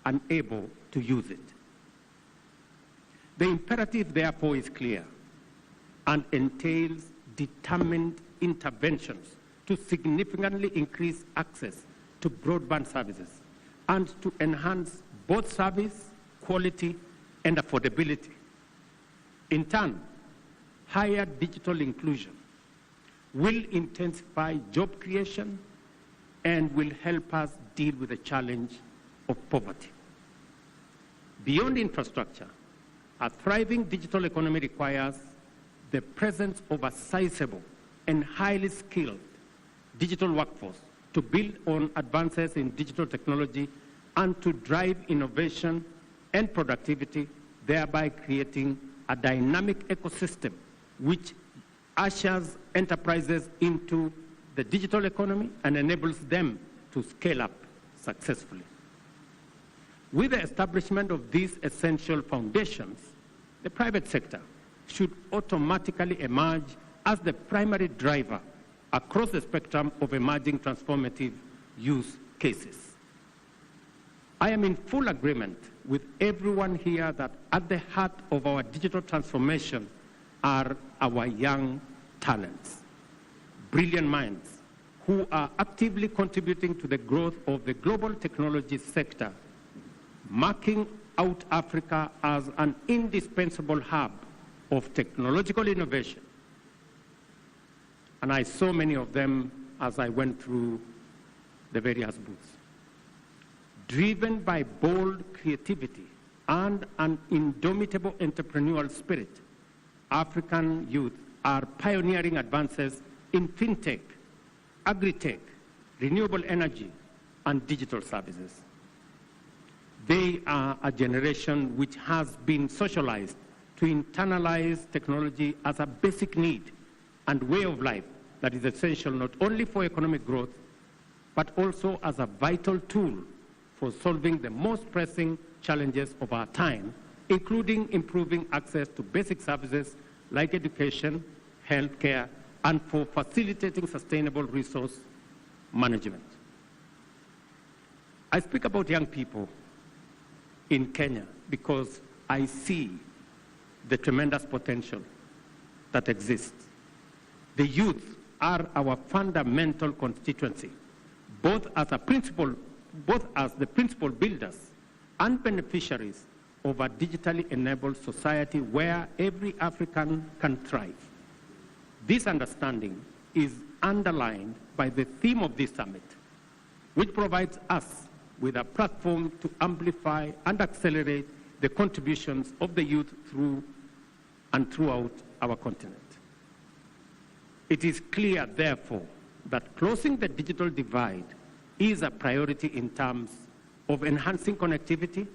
unable to use it. The imperative, therefore, is clear and entails determined interventions to significantly increase access to broadband services and to enhance both service, quality, and affordability. In turn, higher digital inclusion will intensify job creation and will help us deal with the challenge of poverty. Beyond infrastructure, a thriving digital economy requires the presence of a sizable and highly skilled digital workforce to build on advances in digital technology and to drive innovation and productivity, thereby creating a dynamic ecosystem which ushers enterprises into the digital economy and enables them to scale up successfully. With the establishment of these essential foundations, the private sector should automatically emerge as the primary driver across the spectrum of emerging transformative use cases. I am in full agreement with everyone here that at the heart of our digital transformation are our young talents, brilliant minds who are actively contributing to the growth of the global technology sector, marking out Africa as an indispensable hub of technological innovation. And I saw many of them as I went through the various booths. Driven by bold creativity and an indomitable entrepreneurial spirit, African youth are pioneering advances in fintech, agri-tech, renewable energy, and digital services. They are a generation which has been socialized to internalize technology as a basic need and way of life that is essential not only for economic growth, but also as a vital tool for solving the most pressing challenges of our time, including improving access to basic services like education, healthcare, and for facilitating sustainable resource management. I speak about young people in Kenya because I see the tremendous potential that exists. The youth are our fundamental constituency, both as the principal builders and beneficiaries of a digitally enabled society where every African can thrive. This understanding is underlined by the theme of this summit, which provides us with a platform to amplify and accelerate the contributions of the youth through and throughout our continent. It is clear, therefore, that closing the digital divide is a priority in terms of enhancing connectivity,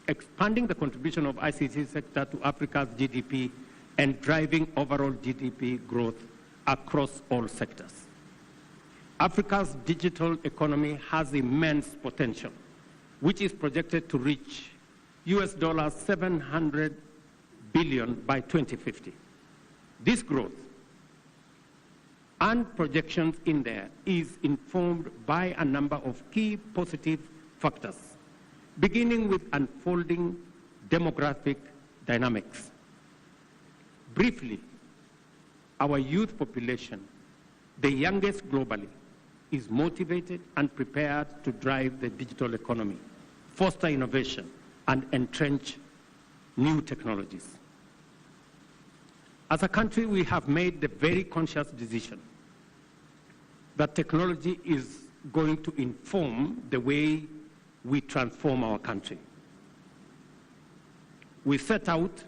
expanding the contribution of ICT sector to Africa's GDP, and driving overall GDP growth across all sectors. Africa's digital economy has immense potential, which is projected to reach US $700 billion by 2050. This growth and projections in there is informed by a number of key positive factors, beginning with unfolding demographic dynamics. Briefly, our youth population, the youngest globally, is motivated and prepared to drive the digital economy, foster innovation, and entrench new technologies. As a country, we have made the very conscious decision that technology is going to inform the way we transform our country. We set out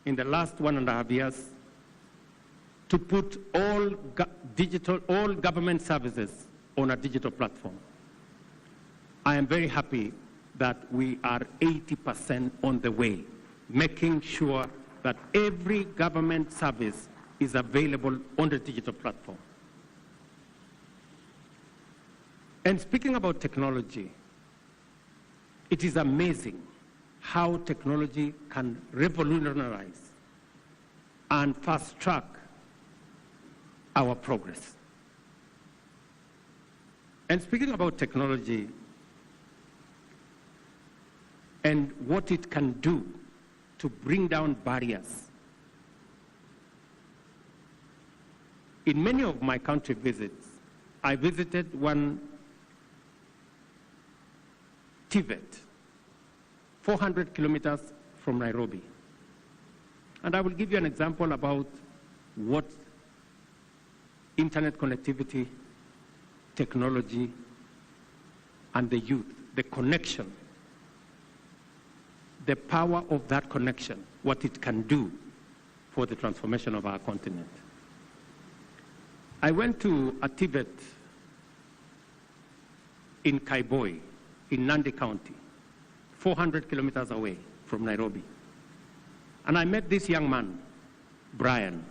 in the last 1.5 years to put all government services on a digital platform. I am very happy that we are 80% on the way, making sure that every government service is available on the digital platform. And speaking about technology, it is amazing how technology can revolutionize and fast-track our progress. And speaking about technology and what it can do to bring down barriers, in many of my country visits, I visited one Tibet, 400 kilometers from Nairobi. And I will give you an example about what internet connectivity, technology, and the youth, the connection, the power of that connection, what it can do for the transformation of our continent. I went to a Tibet in Kaiboi, in Nandi County, 400 kilometers away from Nairobi. And I met this young man, Brian.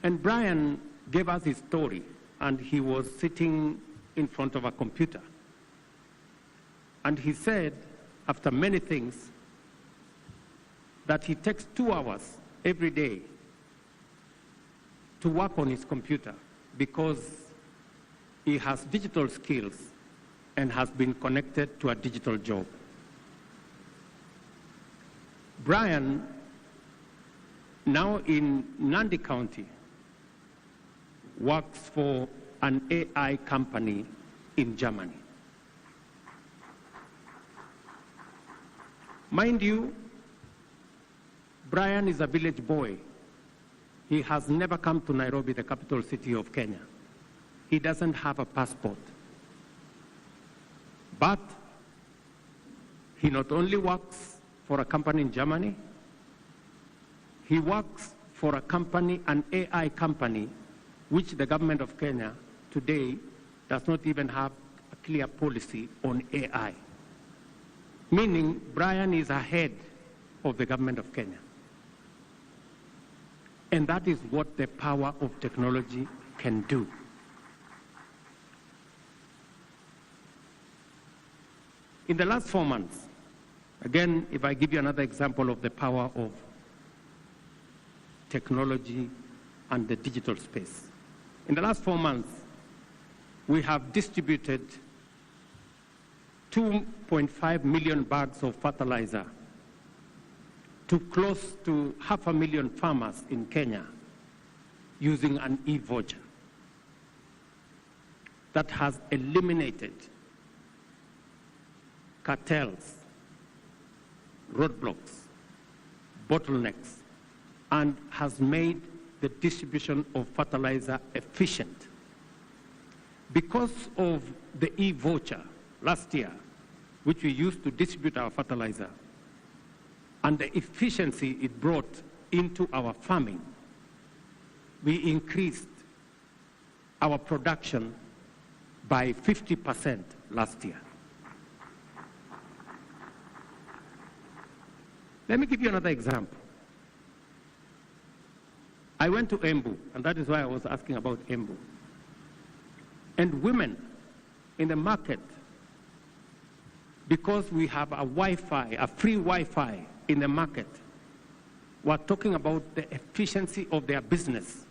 And Brian gave us his story, and he was sitting in front of a computer. And he said, after many things, that he takes 2 hours every day to work on his computer because he has digital skills and has been connected to a digital job. Brian, now in Nandi County, works for an AI company in Germany. Mind you, Brian is a village boy. He has never come to Nairobi, the capital city of Kenya. He doesn't have a passport. But he not only works for a company in Germany, he works for a company, an AI company, which the government of Kenya today does not even have a clear policy on AI. Meaning, Brian is ahead of the government of Kenya. And that is what the power of technology can do. In the last 4 months, again, if I give you another example of the power of technology and the digital space. In the last 4 months, we have distributed 2.5 million bags of fertilizer to close to 500,000 farmers in Kenya using an e-voucher that has eliminated cartels, roadblocks, bottlenecks, and has made the distribution of fertilizer efficient. Because of the e-voucher last year, which we used to distribute our fertilizer, and the efficiency it brought into our farming, we increased our production by 50% last year. Let me give you another example. I went to Embu, and that is why I was asking about Embu. And women in the market, because we have a Wi-Fi, a free Wi-Fi in the market, were talking about the efficiency of their business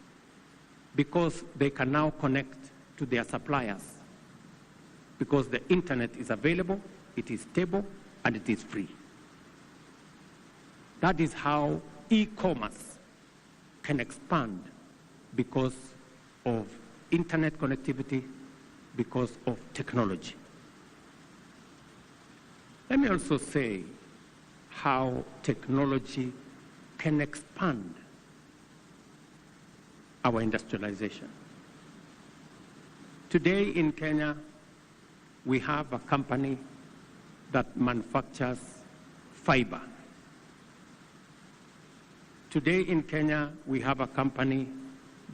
because they can now connect to their suppliers because the internet is available, it is stable, and it is free. That is how e-commerce can expand because of internet connectivity, because of technology. Let me also say how technology can expand our industrialization. Today in Kenya, we have a company that manufactures fiber. Today in Kenya, we have a company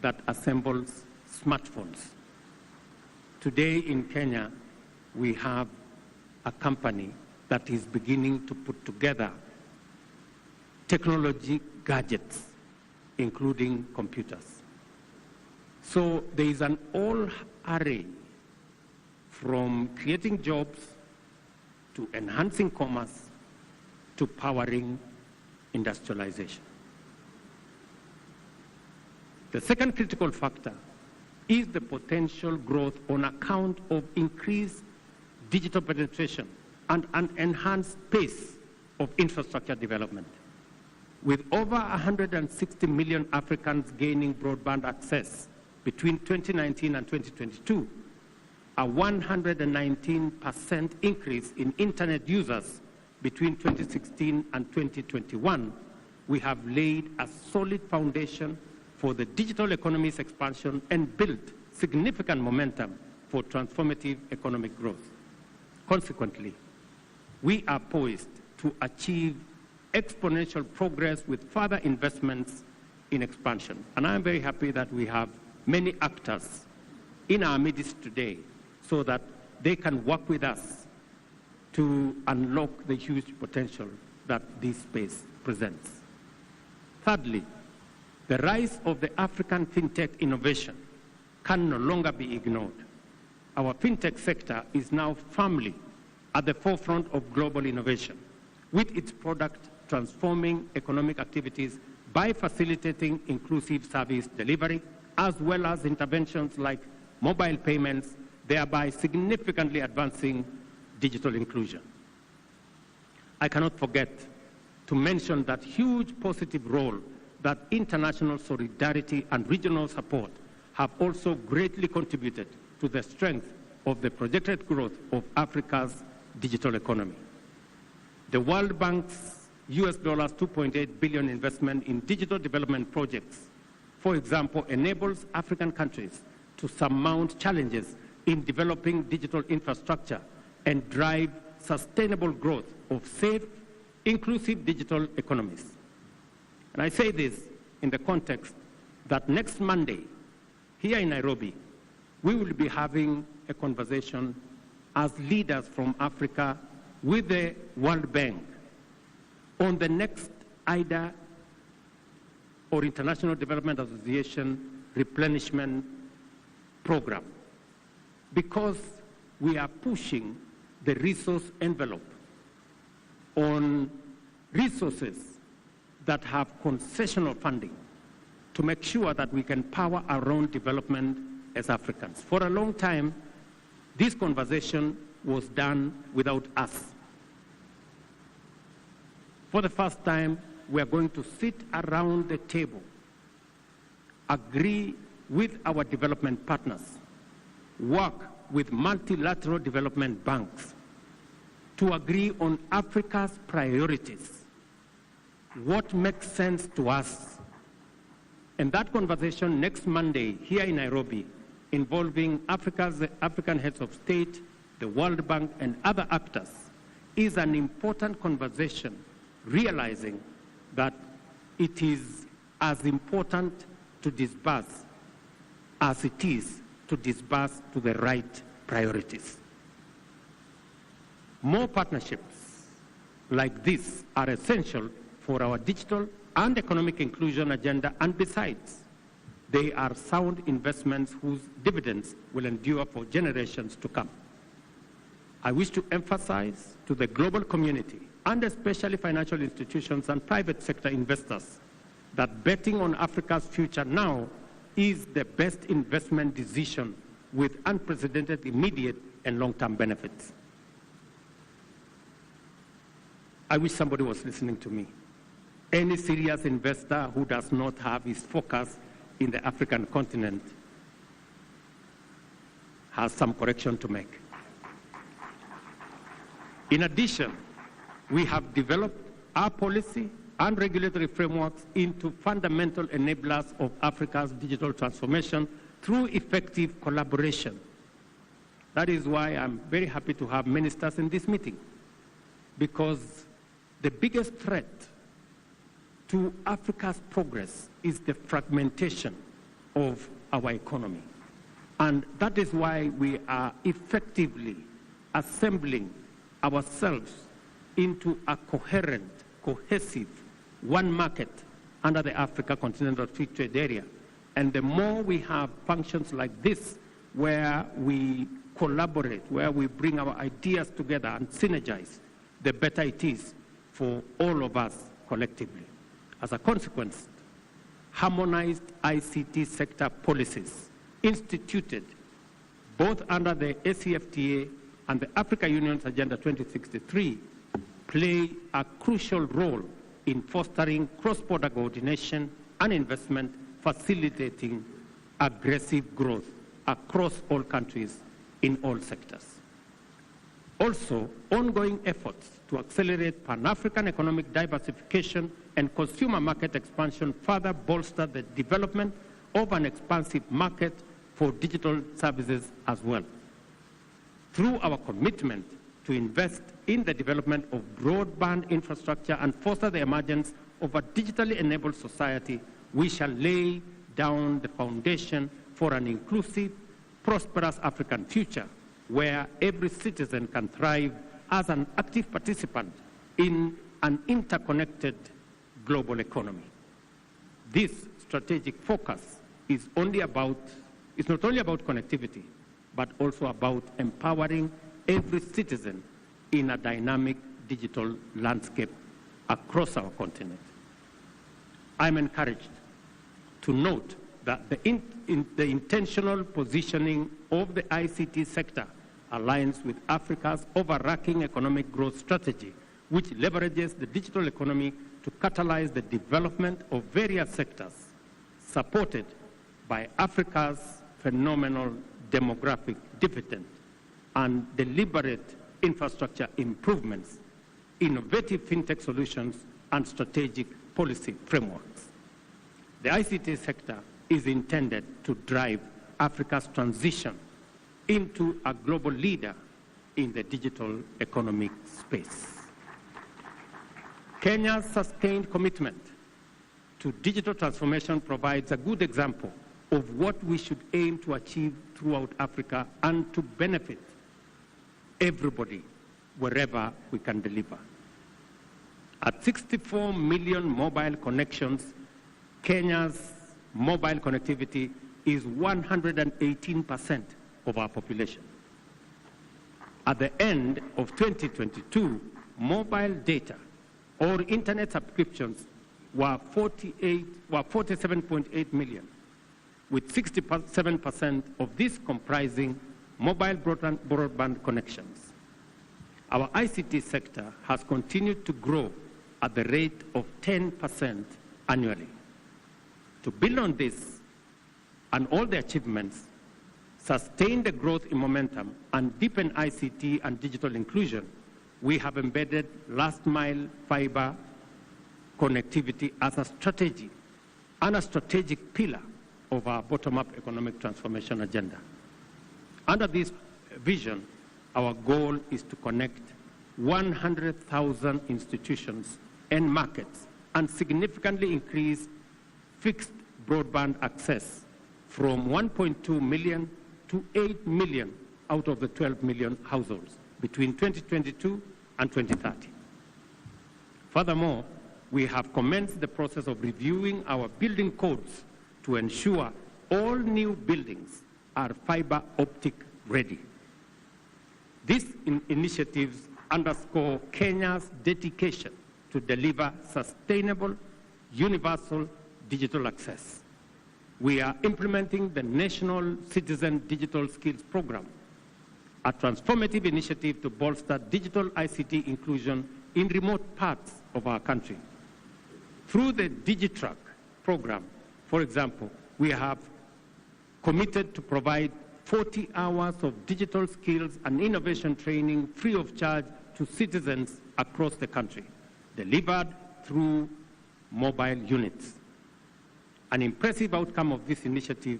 that assembles smartphones. Today in Kenya, we have a company that is beginning to put together technology gadgets, including computers. So there is an all array from creating jobs to enhancing commerce to powering industrialization. The second critical factor is the potential growth on account of increased digital penetration and an enhanced pace of infrastructure development. With over 160 million Africans gaining broadband access between 2019 and 2022, a 119% increase in internet users between 2016 and 2021, we have laid a solid foundation for the digital economy's expansion and built significant momentum for transformative economic growth. Consequently, we are poised to achieve exponential progress with further investments in expansion. And I'm very happy that we have many actors in our midst today so that they can work with us to unlock the huge potential that this space presents. Thirdly, the rise of the African fintech innovation can no longer be ignored. Our fintech sector is now firmly at the forefront of global innovation, with its product transforming economic activities by facilitating inclusive service delivery, as well as interventions like mobile payments, thereby significantly advancing digital inclusion. I cannot forget to mention that huge positive role that international solidarity and regional support have also greatly contributed to the strength of the projected growth of Africa's digital economy. The World Bank's US $2.8 billion investment in digital development projects, for example, enables African countries to surmount challenges in developing digital infrastructure and drive sustainable growth of safe, inclusive digital economies. And I say this in the context that next Monday, here in Nairobi, we will be having a conversation as leaders from Africa with the World Bank on the next IDA or International Development Association replenishment program, because we are pushing the resource envelope on resources that have concessional funding to make sure that we can power our own development as Africans. For a long time, this conversation was done without us. For the first time, we are going to sit around the table, agree with our development partners, work with multilateral development banks, to agree on Africa's priorities, what makes sense to us. And that conversation next Monday here in Nairobi, involving African heads of state, the World Bank, and other actors, is an important conversation, realizing that it is as important to disburse as it is to disburse to the right priorities. More partnerships like this are essential for our digital and economic inclusion agenda, and besides, they are sound investments whose dividends will endure for generations to come. I wish to emphasize to the global community, and especially financial institutions and private sector investors, that betting on Africa's future now is the best investment decision with unprecedented immediate and long-term benefits. I wish somebody was listening to me. Any serious investor who does not have his focus in the African continent has some correction to make. In addition, we have developed our policy and regulatory frameworks into fundamental enablers of Africa's digital transformation through effective collaboration. That is why I'm very happy to have ministers in this meeting, because the biggest threat to Africa's progress is the fragmentation of our economy. And that is why we are effectively assembling ourselves into a coherent, cohesive, one market under the Africa Continental Free Trade Area. And the more we have functions like this, where we collaborate, where we bring our ideas together and synergize, the better it is for all of us collectively. As a consequence, harmonized ICT sector policies instituted both under the ACFTA and the Africa Union's Agenda 2063 play a crucial role in fostering cross-border coordination and investment, facilitating aggressive growth across all countries in all sectors. Also, ongoing efforts to accelerate Pan-African economic diversification and consumer market expansion further bolster the development of an expansive market for digital services as well. Through our commitment to invest in the development of broadband infrastructure and foster the emergence of a digitally enabled society, we shall lay down the foundation for an inclusive, prosperous African future where every citizen can thrive as an active participant in an interconnected global economy. This strategic focus is not only about connectivity, but also about empowering every citizen in a dynamic digital landscape across our continent. I'm encouraged to note that the intentional positioning of the ICT sector aligns with Africa's overarching economic growth strategy, which leverages the digital economy to catalyze the development of various sectors, supported by Africa's phenomenal demographic dividend and deliberate infrastructure improvements, innovative fintech solutions, and strategic policy frameworks. The ICT sector is intended to drive Africa's transition into a global leader in the digital economic space. Kenya's sustained commitment to digital transformation provides a good example of what we should aim to achieve throughout Africa and to benefit everybody wherever we can deliver. At 64 million mobile connections, Kenya's mobile connectivity is 118% of our population. At the end of 2022, mobile data or internet subscriptions were 47.8 million, with 67% of this comprising mobile broadband connections. Our ICT sector has continued to grow at the rate of 10% annually. To build on this and all the achievements, sustain the growth in momentum, and deepen ICT and digital inclusion, we have embedded last-mile fiber connectivity as a strategy and a strategic pillar of our bottom-up economic transformation agenda. Under this vision, our goal is to connect 100,000 institutions and markets and significantly increase fixed broadband access from 1.2 million to 8 million out of the 12 million households between 2022 and 2030. Furthermore, we have commenced the process of reviewing our building codes to ensure all new buildings are fiber optic ready. These initiatives underscore Kenya's dedication to deliver sustainable, universal digital access. We are implementing the National Citizen Digital Skills Program, a transformative initiative to bolster digital ICT inclusion in remote parts of our country. Through the DigiTrack program, for example, we have committed to provide 40 hours of digital skills and innovation training free of charge to citizens across the country, delivered through mobile units. An impressive outcome of this initiative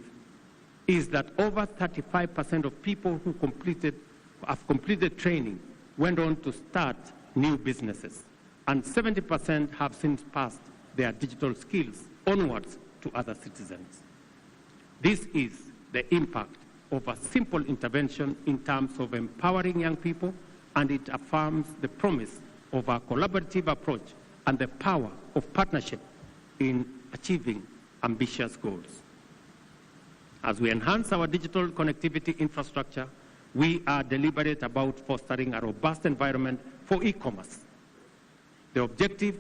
is that over 35% of people who have completed training went on to start new businesses, and 70% have since passed their digital skills onwards to other citizens. This is the impact of a simple intervention in terms of empowering young people, and it affirms the promise of a collaborative approach and the power of partnership in achieving ambitious goals. As we enhance our digital connectivity infrastructure, we are deliberate about fostering a robust environment for e-commerce. The objective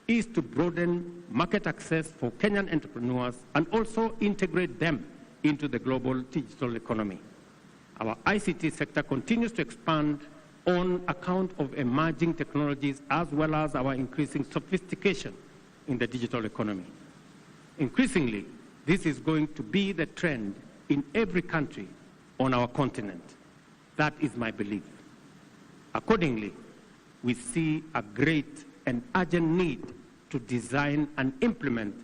is to broaden market access for Kenyan entrepreneurs and also integrate them into the global digital economy. Our ICT sector continues to expand on account of emerging technologies as well as our increasing sophistication in the digital economy. Increasingly, this is going to be the trend in every country on our continent. That is my belief. Accordingly, we see a great and urgent need to design and implement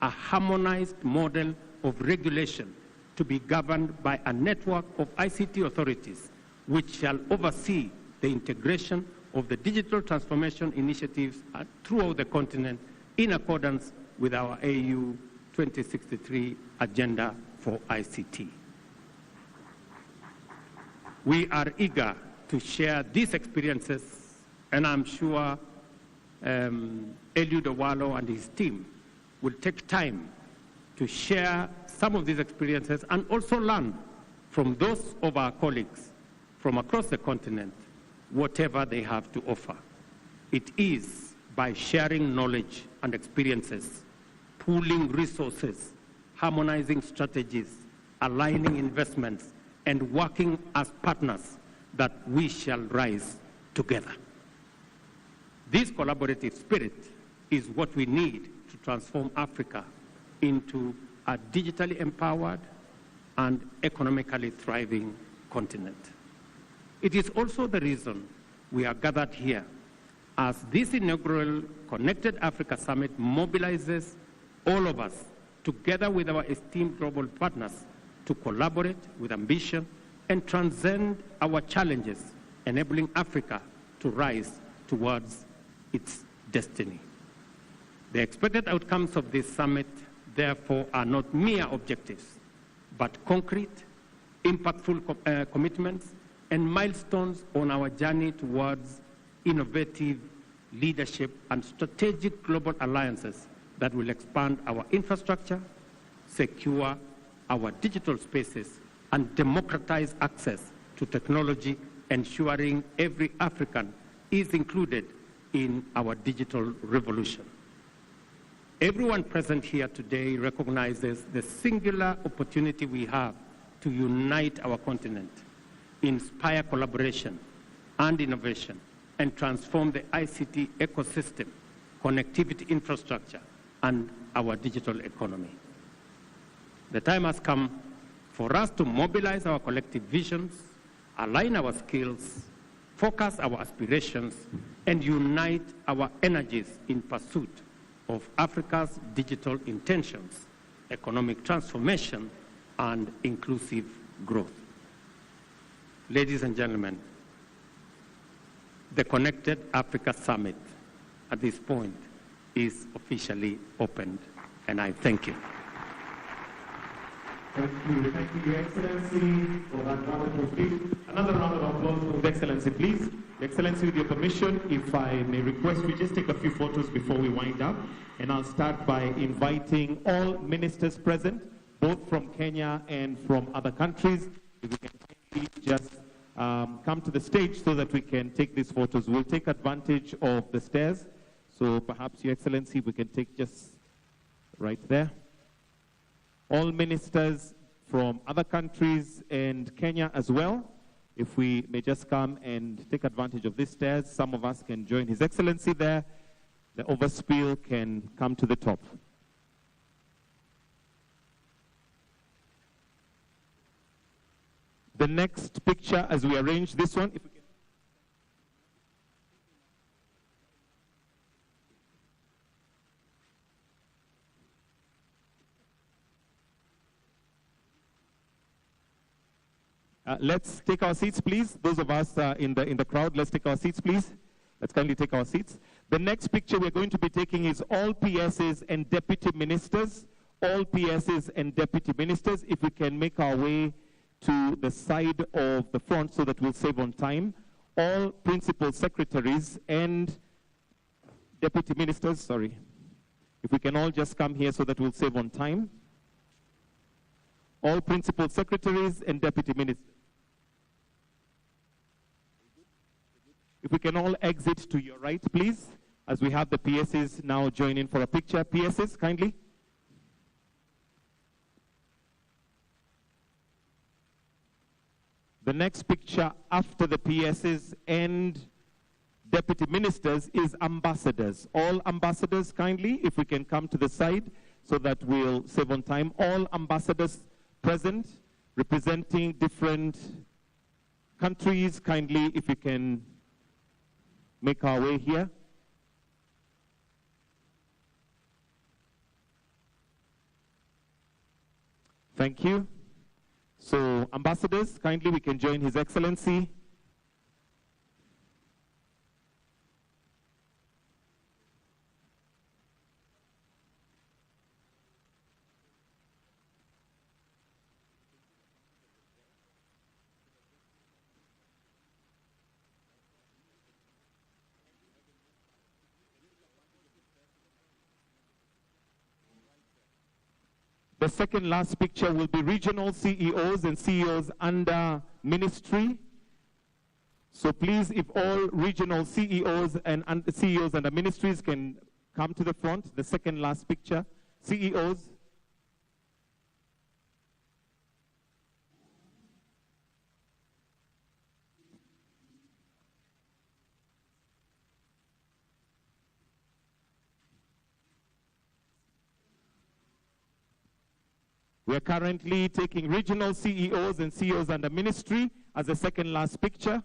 a harmonized model of regulation to be governed by a network of ICT authorities which shall oversee the integration of the digital transformation initiatives throughout the continent in accordance with our AU 2063 agenda for ICT. We are eager to share these experiences, and I'm sure Eliud Owalo and his team will take time to share some of these experiences and also learn from those of our colleagues from across the continent, whatever they have to offer. It is by sharing knowledge and experiences, pooling resources, harmonizing strategies, aligning investments, and working as partners that we shall rise together. This collaborative spirit is what we need to transform Africa into a digitally empowered and economically thriving continent. It is also the reason we are gathered here as this inaugural Connected Africa Summit mobilizes all of us together with our esteemed global partners to collaborate with ambition and transcend our challenges, enabling Africa to rise towards its destiny. The expected outcomes of this summit, therefore, are not mere objectives, but concrete, impactful commitments and milestones on our journey towards innovative leadership and strategic global alliances that will expand our infrastructure, secure our digital spaces, and democratize access to technology, ensuring every African is included in our digital revolution. Everyone present here today recognizes the singular opportunity we have to unite our continent, inspire collaboration and innovation, and transform the ICT ecosystem, connectivity infrastructure, and our digital economy. The time has come for us to mobilize our collective visions, align our skills, focus our aspirations, and unite our energies in pursuit of Africa's digital intentions, economic transformation, and inclusive growth. Ladies and gentlemen, the Connected Africa Summit at this point is officially opened, and I thank you. Thank you, Your Excellency, for that wonderful speech. Another round of applause for His Excellency, please. Your Excellency, with your permission, if I may request, we just take a few photos before we wind up. And I'll start by inviting all ministers present, both from Kenya and from other countries. If we can just come to the stage so that we can take these photos. We'll take advantage of the stairs. So perhaps, Your Excellency, we can take just right there. All ministers from other countries and Kenya as well, if we may just come and take advantage of these stairs. Some of us can join His Excellency there. The overspill can come to the top. The next picture, as we arrange this one, if we can. Let's take our seats, please. Those of us in the crowd, let's take our seats, please. Let's kindly take our seats. The next picture we're going to be taking is all PSs and deputy ministers. All PSs and deputy ministers, if we can make our way to the side of the front so that we'll save on time. All principal secretaries and deputy ministers, sorry. If we can all just come here so that we'll save on time. All principal secretaries and deputy ministers. If we can all exit to your right, please, as we have the PSs now join in for a picture. PSs, kindly. The next picture after the PSs and deputy ministers is ambassadors. All ambassadors, kindly, if we can come to the side so that we'll save on time. All ambassadors present, representing different countries, kindly, if we can make our way here. Thank you. So, ambassadors, kindly, we can join His Excellency. The second last picture will be regional CEOs and CEOs under ministry. So please, if all regional CEOs and CEOs under ministries can come to the front. The second last picture, CEOs. We're currently taking regional CEOs and CEOs under ministry as the second last picture.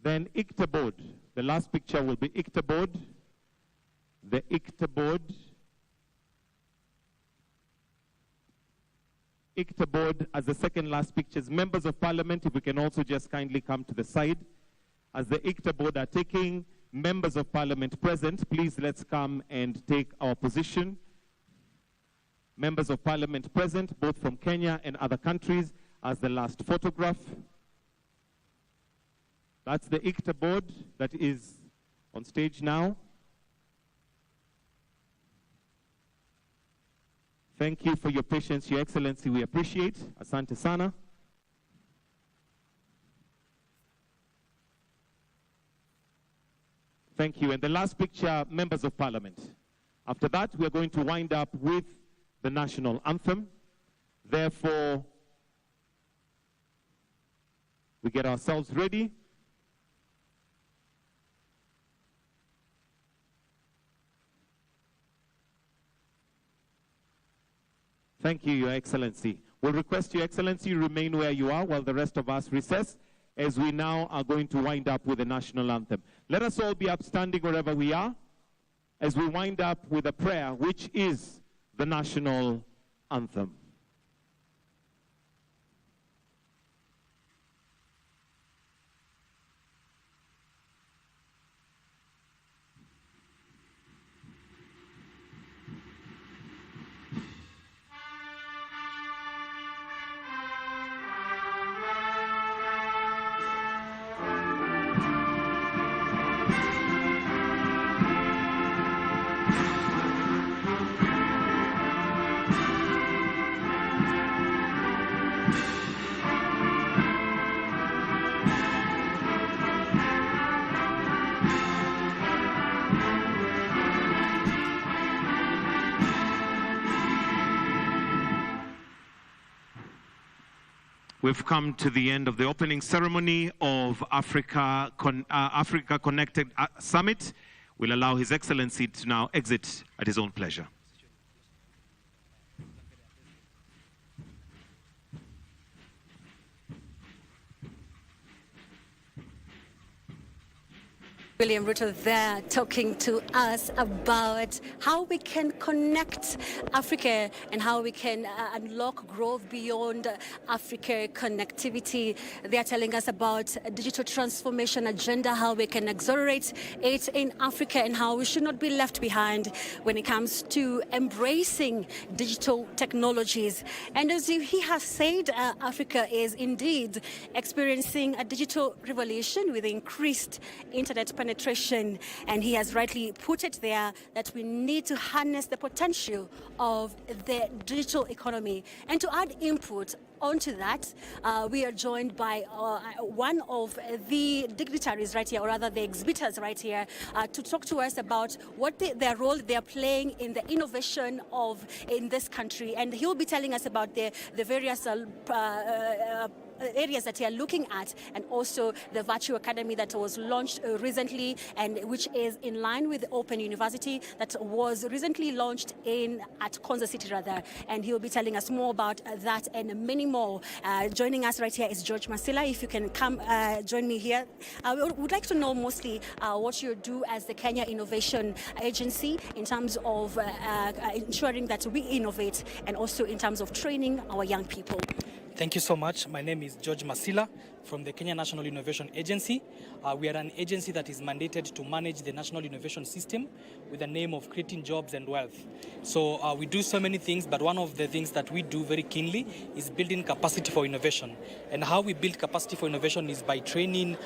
Then ICTA board. The last picture will be ICTA board. The ICTA board. ICTA board as the second last pictures. Members of Parliament, if we can also just kindly come to the side. As the ICTA board are taking members of Parliament present, please let's come and take our position. Members of Parliament present, both from Kenya and other countries, as the last photograph. That's the ICTA board that is on stage now. Thank you for your patience, Your Excellency. We appreciate. Asante sana. Thank you. And the last picture, members of parliament. After that, we're going to wind up with the national anthem. Therefore, we get ourselves ready. Thank you, Your Excellency. We'll request Your Excellency remain where you are while the rest of us recess, as we now are going to wind up with the national anthem. Let us all be upstanding wherever we are as we wind up with a prayer, which is the national anthem. We've come to the end of the opening ceremony of Africa Connected Summit. We'll allow His Excellency to now exit at his own pleasure. William Ruto there talking to us about how we can connect Africa and how we can unlock growth beyond Africa connectivity. They are telling us about a digital transformation agenda, how we can accelerate it in Africa and how we should not be left behind when it comes to embracing digital technologies. And as he has said, Africa is indeed experiencing a digital revolution with increased internet penetration. And he has rightly put it there that we need to harness the potential of the digital economy. And to add input onto that, we are joined by one of the dignitaries right here, or rather the exhibitors right here, to talk to us about what their role they are playing in the innovation in this country. And he'll be telling us about the various areas that they are looking at, and also the Virtual Academy that was launched recently, and which is in line with the Open University that was recently launched at Konza City rather. And he'll be telling us more about that and many more. Joining us right here is George Masila. If you can come join me here. We would like to know mostly what you do as the Kenya Innovation Agency in terms of ensuring that we innovate, and also in terms of training our young people. Thank you so much. My name is George Masila from the Kenya National Innovation Agency. We are an agency that is mandated to manage the national innovation system with the name of creating jobs and wealth. So we do so many things, but one of the things that we do very keenly is building capacity for innovation. And how we build capacity for innovation is by training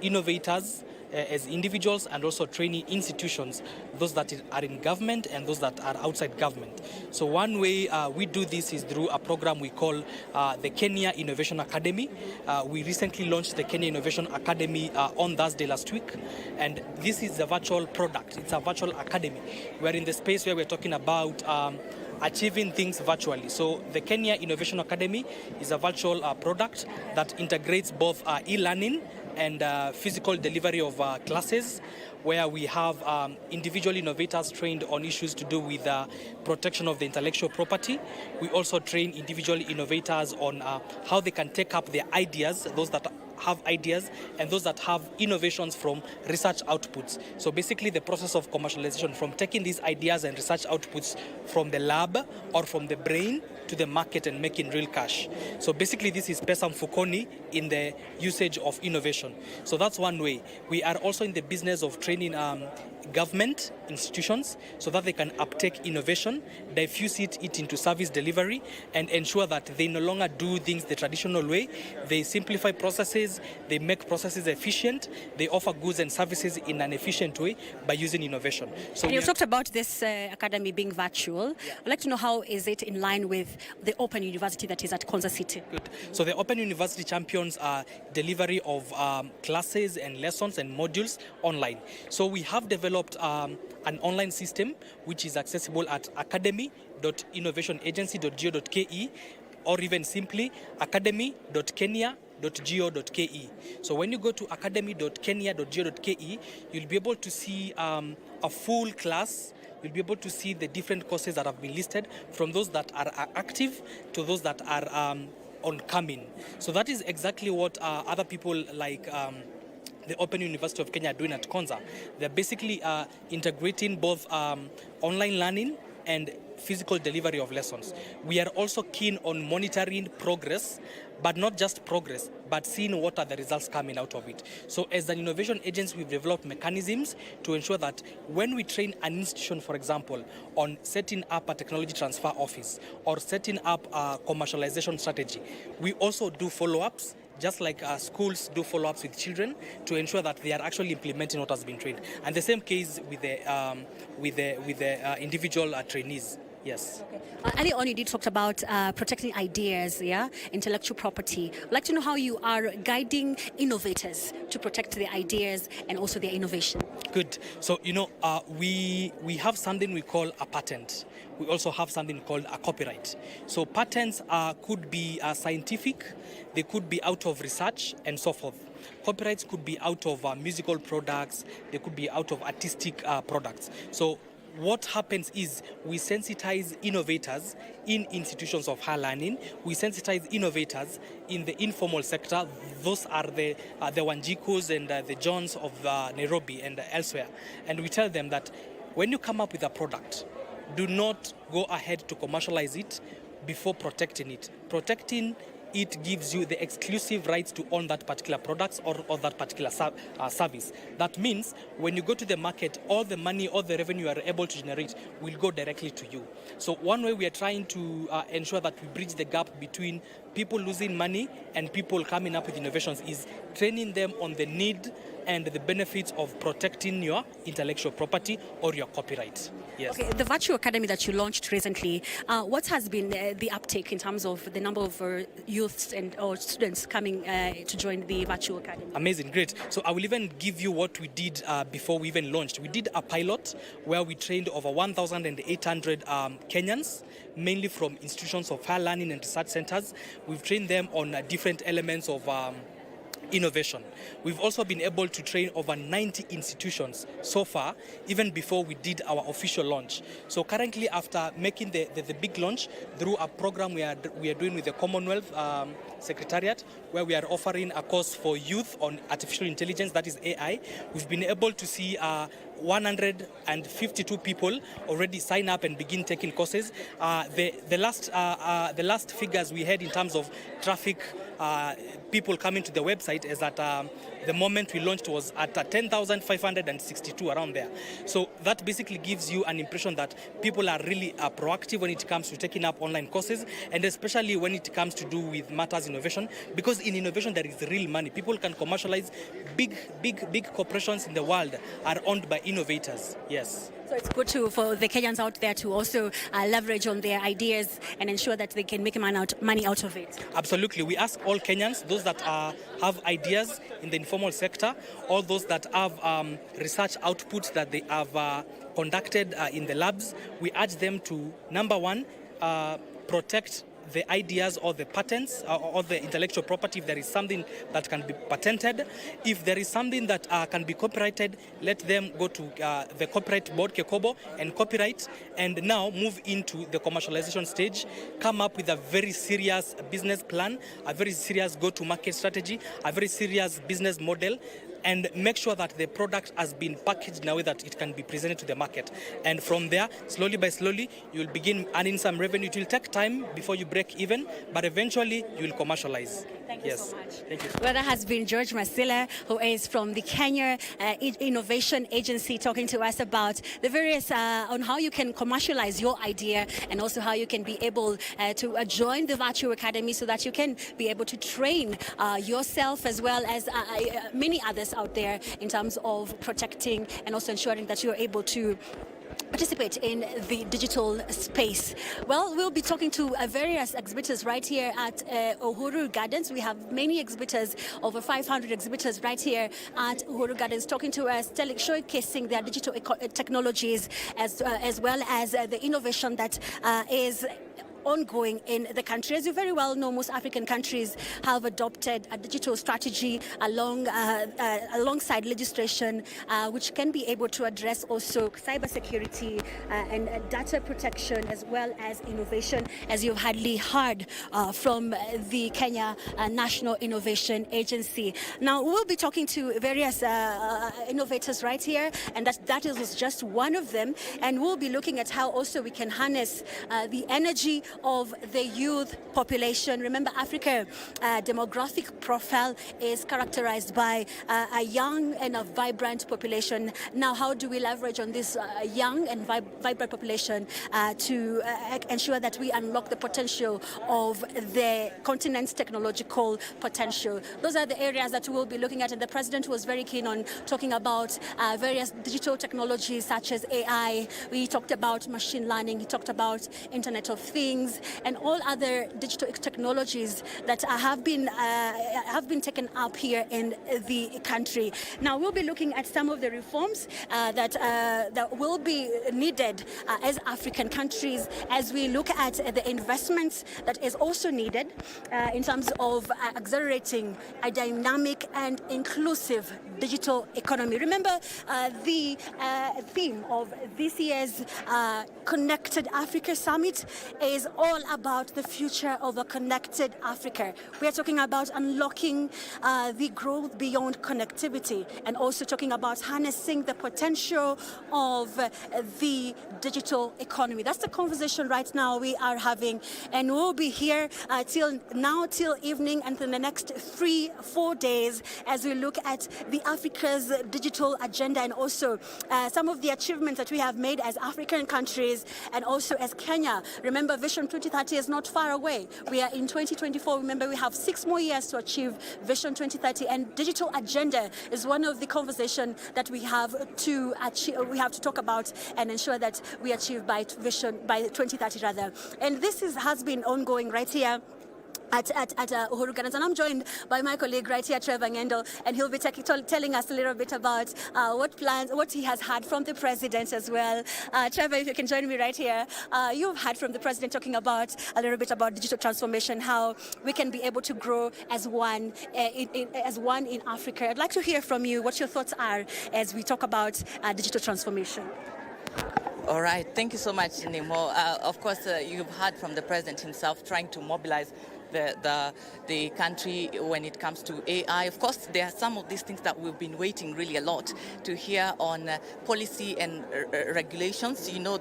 innovators as individuals, and also training institutions, those that are in government and those that are outside government. So one way we do this is through a program we call the Kenya Innovation Academy. We recently launched the Kenya Innovation Academy on Thursday last week, and this is a virtual product. It's a virtual academy. We're in the space where we're talking about achieving things virtually. So the Kenya Innovation Academy is a virtual product that integrates both e-learning and physical delivery of classes, where we have individual innovators trained on issues to do with protection of the intellectual property. We also train individual innovators on how they can take up their ideas, those that have ideas and those that have innovations from research outputs. So basically the process of commercialization, from taking these ideas and research outputs from the lab or from the brain to the market and making real cash. So basically this is Pesa Mfukoni in the usage of innovation. So that's one way. We are also in the business of training government institutions so that they can uptake innovation, diffuse it into service delivery, and ensure that they no longer do things the traditional way. They simplify processes, they make processes efficient, they offer goods and services in an efficient way by using innovation. So and you've talked about this academy being virtual. I'd like to know, how is it in line with the Open University that is at Konza City? Good. So the Open University champions delivery of classes and lessons and modules online. So we have developed an online system which is accessible at academy.innovationagency.go.ke, or even simply academy.kenya.go.ke. So when you go to academy.kenya.go.ke, you'll be able to see a full class. You'll be able to see the different courses that have been listed, from those that are active to those that are oncoming. So that is exactly what other people like the Open University of Kenya are doing at Konza. They're basically integrating both online learning and physical delivery of lessons. We are also keen on monitoring progress, but not just progress, but seeing what are the results coming out of it. So as an innovation agency, we've developed mechanisms to ensure that when we train an institution, for example, on setting up a technology transfer office or setting up a commercialization strategy, we also do follow-ups, just like schools do follow-ups with children, to ensure that they are actually implementing what has been trained. And the same case with the individual trainees. Yes. Okay. Earlier on, you did talk about protecting ideas, intellectual property. I'd like to know how you are guiding innovators to protect their ideas and also their innovation. Good. So, we have something we call a patent. We also have something called a copyright. So patents could be scientific, they could be out of research, and so forth. Copyrights could be out of musical products, they could be out of artistic products. So what happens is we sensitize innovators in institutions of higher learning. We sensitize innovators in the informal sector. Those are the Wanjikus and the Johns of Nairobi and elsewhere. And we tell them that when you come up with a product, do not go ahead to commercialize it before protecting it. Protecting it gives you the exclusive rights to own that particular product or that particular service. That means when you go to the market, all the money, all the revenue you are able to generate will go directly to you. So one way we are trying to ensure that we bridge the gap between people losing money and people coming up with innovations is training them on the need and the benefits of protecting your intellectual property or your copyright. Yes. Okay, the Virtual Academy that you launched recently, what has been the uptake in terms of the number of youths or students coming to join the Virtual Academy? Amazing, great. So I will even give you what we did before we even launched. We did a pilot where we trained over 1,800 Kenyans, mainly from institutions of higher learning and research centers. We've trained them on different elements of innovation. We've also been able to train over 90 institutions so far, even before we did our official launch. So currently, after making the big launch through a program we are doing with the Commonwealth Secretariat, where we are offering a course for youth on artificial intelligence, that is AI, we've been able to see 152 people already sign up and begin taking courses. The last figures we had in terms of traffic, people coming to the website, is that the moment we launched was at 10,562, around there. So that basically gives you an impression that people are really proactive when it comes to taking up online courses, and especially when it comes to do with matters innovation, because in innovation there is real money. People can commercialize. Big corporations in the world are owned by innovators. Yes. So it's good for the Kenyans out there to also leverage on their ideas and ensure that they can make money out of it. Absolutely. We ask all Kenyans, those that have ideas in the informal sector, all those that have research outputs that they have conducted in the labs, we urge them to, number one, protect the ideas or the patents or the intellectual property if there is something that can be patented. If there is something that can be copyrighted, let them go to the copyright board, Kekobo, and copyright, and now move into the commercialization stage, come up with a very serious business plan, a very serious go-to-market strategy, a very serious business model, and make sure that the product has been packaged in a way that it can be presented to the market. And from there, slowly by slowly, you'll begin earning some revenue. It will take time before you break even, but eventually you will commercialize. Thank you so much. Thank you. Well, that has been George Masila, who is from the Kenya Innovation Agency, talking to us about the various, on how you can commercialize your idea and also how you can be able to join the Virtual Academy so that you can be able to train yourself as well as many others out there in terms of protecting and also ensuring that you're able to participate in the digital space? Well, we'll be talking to various exhibitors right here at Uhuru Gardens. We have many exhibitors, over 500 exhibitors right here at Uhuru Gardens, talking to us, showcasing their digital technologies as well as the innovation that is ongoing in the country. As you very well know, most African countries have adopted a digital strategy alongside legislation which can be able to address also cybersecurity and data protection as well as innovation, as you've hardly heard from the Kenya National Innovation Agency. Now, we'll be talking to various innovators right here, and that is just one of them, and we'll be looking at how also we can harness the energy of the youth population. Remember, Africa demographic profile is characterized by a young and a vibrant population. Now, how do we leverage on this young and vibrant population to ensure that we unlock the potential of the continent's technological potential? Those are the areas that we'll be looking at, and the president was very keen on talking about various digital technologies such as AI. We talked about machine learning. He talked about Internet of Things and all other digital technologies that have been taken up here in the country. Now, we'll be looking at some of the reforms that will be needed as African countries, as we look at the investments that is also needed in terms of accelerating a dynamic and inclusive digital economy. Remember, the theme of this year's Connected Africa Summit is all about the future of a connected Africa. We are talking about unlocking the growth beyond connectivity, and also talking about harnessing the potential of the digital economy. That's the conversation right now we are having, and we'll be here till evening and for the next 3-4 days as we look at the Africa's digital agenda, and also some of the achievements that we have made as African countries and also as Kenya. Remember, Vision 2030 is not far away. We are in 2024. Remember, we have 6 more years to achieve Vision 2030, and digital agenda is one of the conversation that we have to achieve. We have to talk about and ensure that we achieve by 2030 rather. And this has been ongoing right here at Uhuru Gardens, and I'm joined by my colleague right here, Trevor Ngendo, and he'll be telling us a little bit about what he has heard from the president as well. Trevor, if you can join me right here. You've heard from the president talking about a little bit about digital transformation, how we can be able to grow as one in Africa. I'd like to hear from you what your thoughts are as we talk about digital transformation. All right, thank you so much, Nemo. Of course, you've heard from the president himself trying to mobilize the country when it comes to AI. Of course, there are some of these things that we've been waiting really a lot to hear on policy and regulations. You know,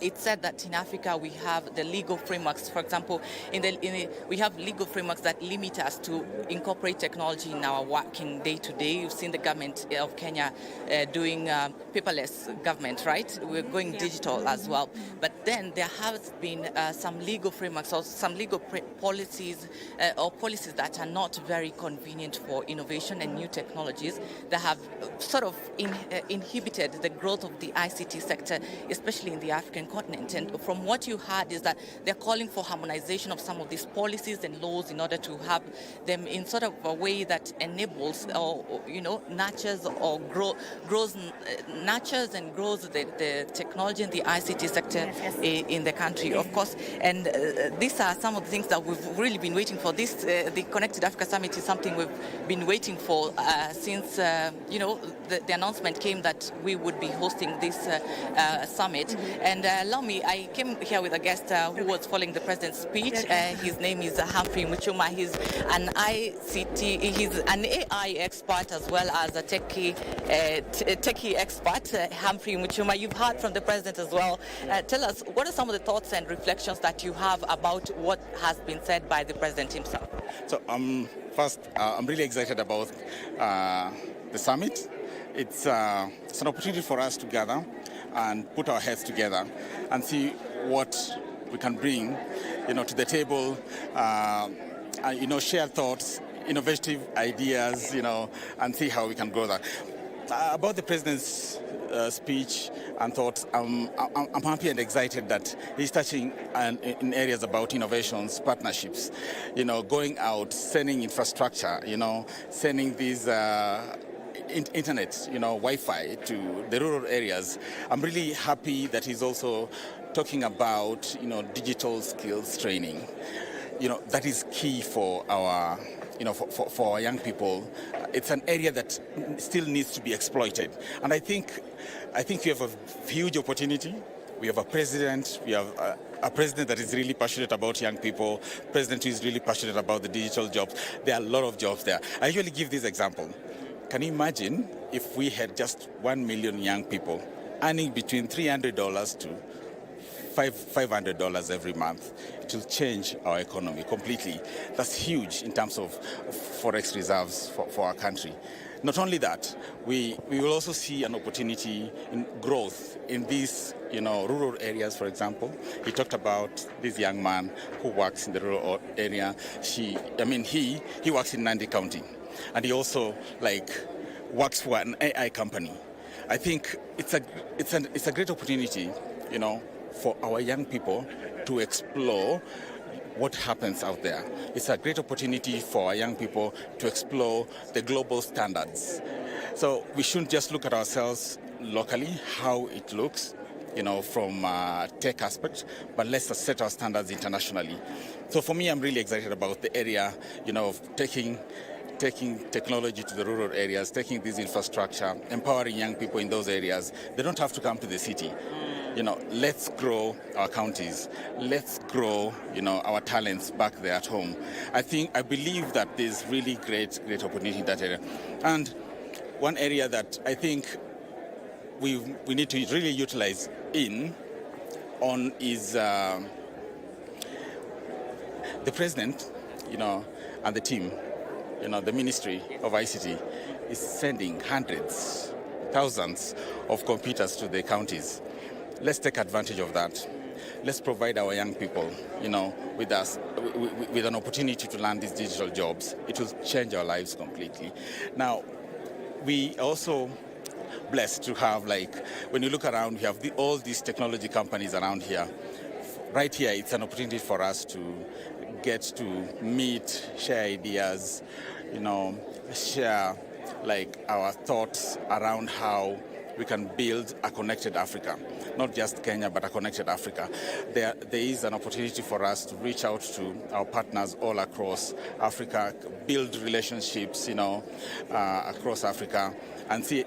it's said that in Africa we have the legal frameworks. For example, we have legal frameworks that limit us to incorporate technology in our working day to day. You've seen the government of Kenya doing paperless government, right? We're going digital as well. But then there has been some legal frameworks or some legal policies or policies that are not very convenient for innovation and new technologies that have sort of inhibited the growth of the ICT sector, especially in the African continent. And from what you heard is that they're calling for harmonization of some of these policies and laws in order to have them in sort of a way that enables or nurtures or nurtures and grows the technology and the ICT sector in the country, of course. And these are some of the things that we've really been waiting for. This, the Connected Africa Summit is something we've been waiting for since, the announcement came that we would be hosting this summit. And allow me, I came here with a guest who was following the president's speech. His name is Humphrey Muchuma. He's an he's an AI expert as well as a techie expert. Humphrey Muchuma, you've heard from the president as well. Tell us, what are some of the thoughts and reflections that you have about what has been said by the president himself? So first, I'm really excited about the summit. It's an opportunity for us to gather and put our heads together and see what we can bring, to the table, share thoughts, innovative ideas, and see how we can grow that. About the president's speech and thoughts, I'm happy and excited that he's touching in areas about innovations, partnerships, going out, sending infrastructure, sending these internet, Wi-Fi to the rural areas. I'm really happy that he's also talking about, digital skills training. That is key for our for our young people. It's an area that still needs to be exploited. And I think we have a huge opportunity. We have a president, we have a president that is really passionate about young people, president who is really passionate about the digital jobs. There are a lot of jobs there. I usually give this example. Can you imagine if we had just 1 million young people earning between $300 to $500 every month? It will change our economy completely. That's huge in terms of forex reserves for our country. Not only that, we will also see an opportunity in growth in these, rural areas, for example. He talked about this young man who works in the rural area. He works in Nandi County, and he also works for an AI company. I think it's a great opportunity, for our young people to explore what happens out there. It's a great opportunity for our young people to explore the global standards. So we shouldn't just look at ourselves locally, how it looks, from a tech aspect, but let's set our standards internationally. So for me, I'm really excited about the area, of taking technology to the rural areas, taking this infrastructure, empowering young people in those areas. They don't have to come to the city. Let's grow our counties. Let's grow, our talents back there at home. I believe that there's really great opportunity in that area. And one area that I think we need to really utilize is the president, and the team, the Ministry of ICT is sending hundreds, thousands of computers to the counties. Let's take advantage of that. Let's provide our young people, with an opportunity to learn these digital jobs. It will change our lives completely. Now, we also blessed to have, when you look around, we have all these technology companies around here. Right here, it's an opportunity for us to get to meet, share ideas, share our thoughts around how we can build a connected Africa. Not just Kenya, but a connected Africa. There is an opportunity for us to reach out to our partners all across Africa, build relationships, across Africa, and see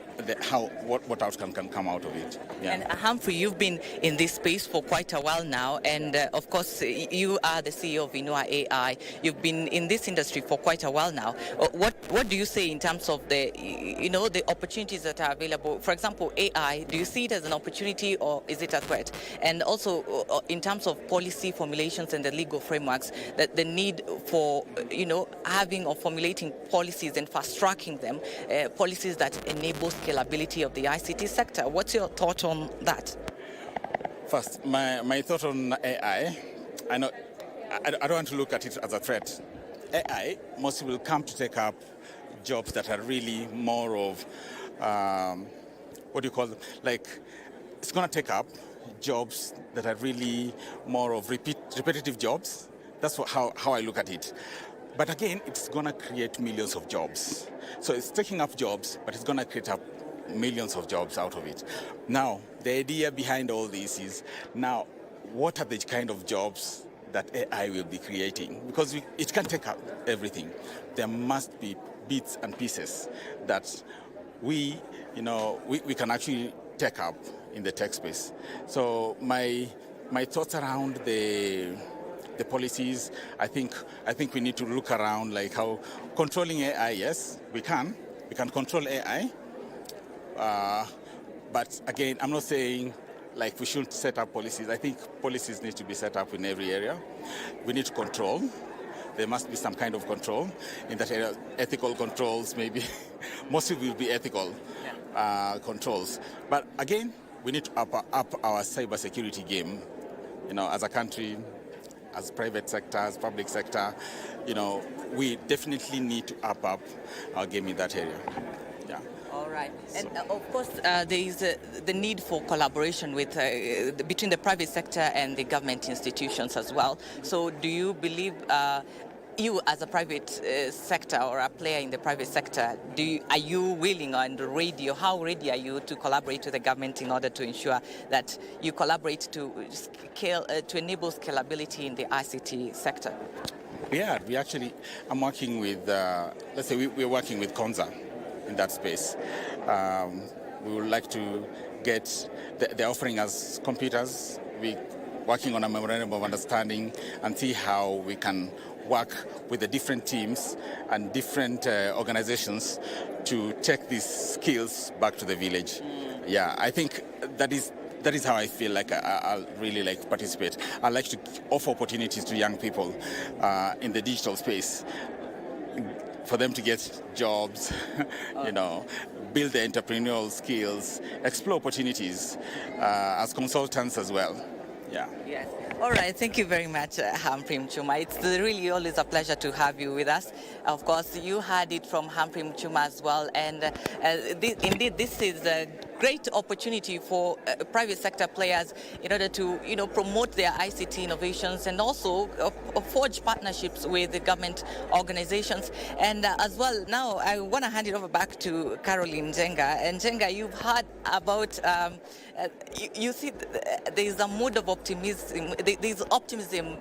what outcome can come out of it. Yeah. And Humphrey, you've been in this space for quite a while now, and of course, you are the CEO of Inua AI. You've been in this industry for quite a while now. What do you say in terms of the opportunities that are available? For example, AI, do you see it as an opportunity or is it a threat? And also, in terms of policy formulations and the legal frameworks, the need for, having or formulating policies and fast-tracking them, policies that enable scalability of the ICT sector. What's your thought on that? First, my thought on AI, I don't want to look at it as a threat. AI mostly will come to take up jobs that are really more of, it's going to take up jobs that are really more of repetitive jobs. That's how I look at it. But again, it's going to create millions of jobs. So it's taking up jobs, but it's going to create up millions of jobs out of it. Now, the idea behind all this is, now, what are the kind of jobs that AI will be creating? Because it can't take up everything. There must be bits and pieces that we can actually take up in the tech space. So my thoughts around the policies, I think we need to look around how controlling AI, yes, we can control AI. But again, I'm not saying we should set up policies. I think policies need to be set up in every area. We need to control. There must be some kind of control in that area. Ethical controls, maybe. Mostly will be ethical controls. But again, we need to up our cybersecurity game. As a country, as private sector, as public sector, we definitely need to up our game in that area. Yeah. All right. And of course, there is the need for collaboration with between the private sector and the government institutions as well. So do you believe you as a private sector or a player in the private sector, are you willing and ready, or how ready are you to collaborate with the government in order to ensure that you collaborate to enable scalability in the ICT sector? Yeah, I'm working with, let's say we're working with Konza in that space. We would like to get, they're offering us computers. We're working on a memorandum of understanding and see how we can work with the different teams and different organizations to take these skills back to the village. Yeah, I think that is how I feel like I'll really like participate. I like to offer opportunities to young people in the digital space for them to get jobs, build their entrepreneurial skills, explore opportunities as consultants as well. Yeah. Yes. All right. Thank you very much, Humphrey Mchuma. It's really always a pleasure to have you with us. Of course, you heard it from Humphrey Mchuma as well. And indeed, this is a great opportunity for private sector players in order to, promote their ICT innovations and also forge partnerships with the government organizations. And as well, now I want to hand it over back to Caroline Njenga. And Njenga, you've heard about, you see, there is a mood of optimism. There is optimism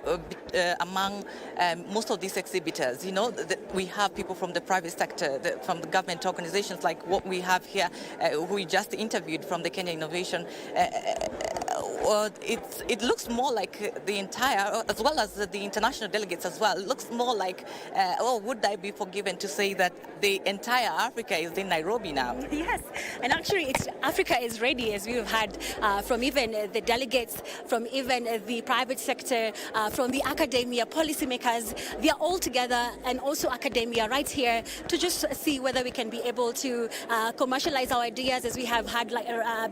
among most of these exhibitors. We have people from the private sector, from the government organizations like what we have here, who we just interviewed from the Kenya Innovation. It looks more like the entire, as well as the international delegates as well, looks more like, would I be forgiven to say that the entire Africa is in Nairobi now? Yes, and actually Africa is ready, as we've had from even the delegates, from even the private sector, from the academia, policymakers. They are all together, and also academia right here to just see whether we can be able to commercialize our ideas, as we have had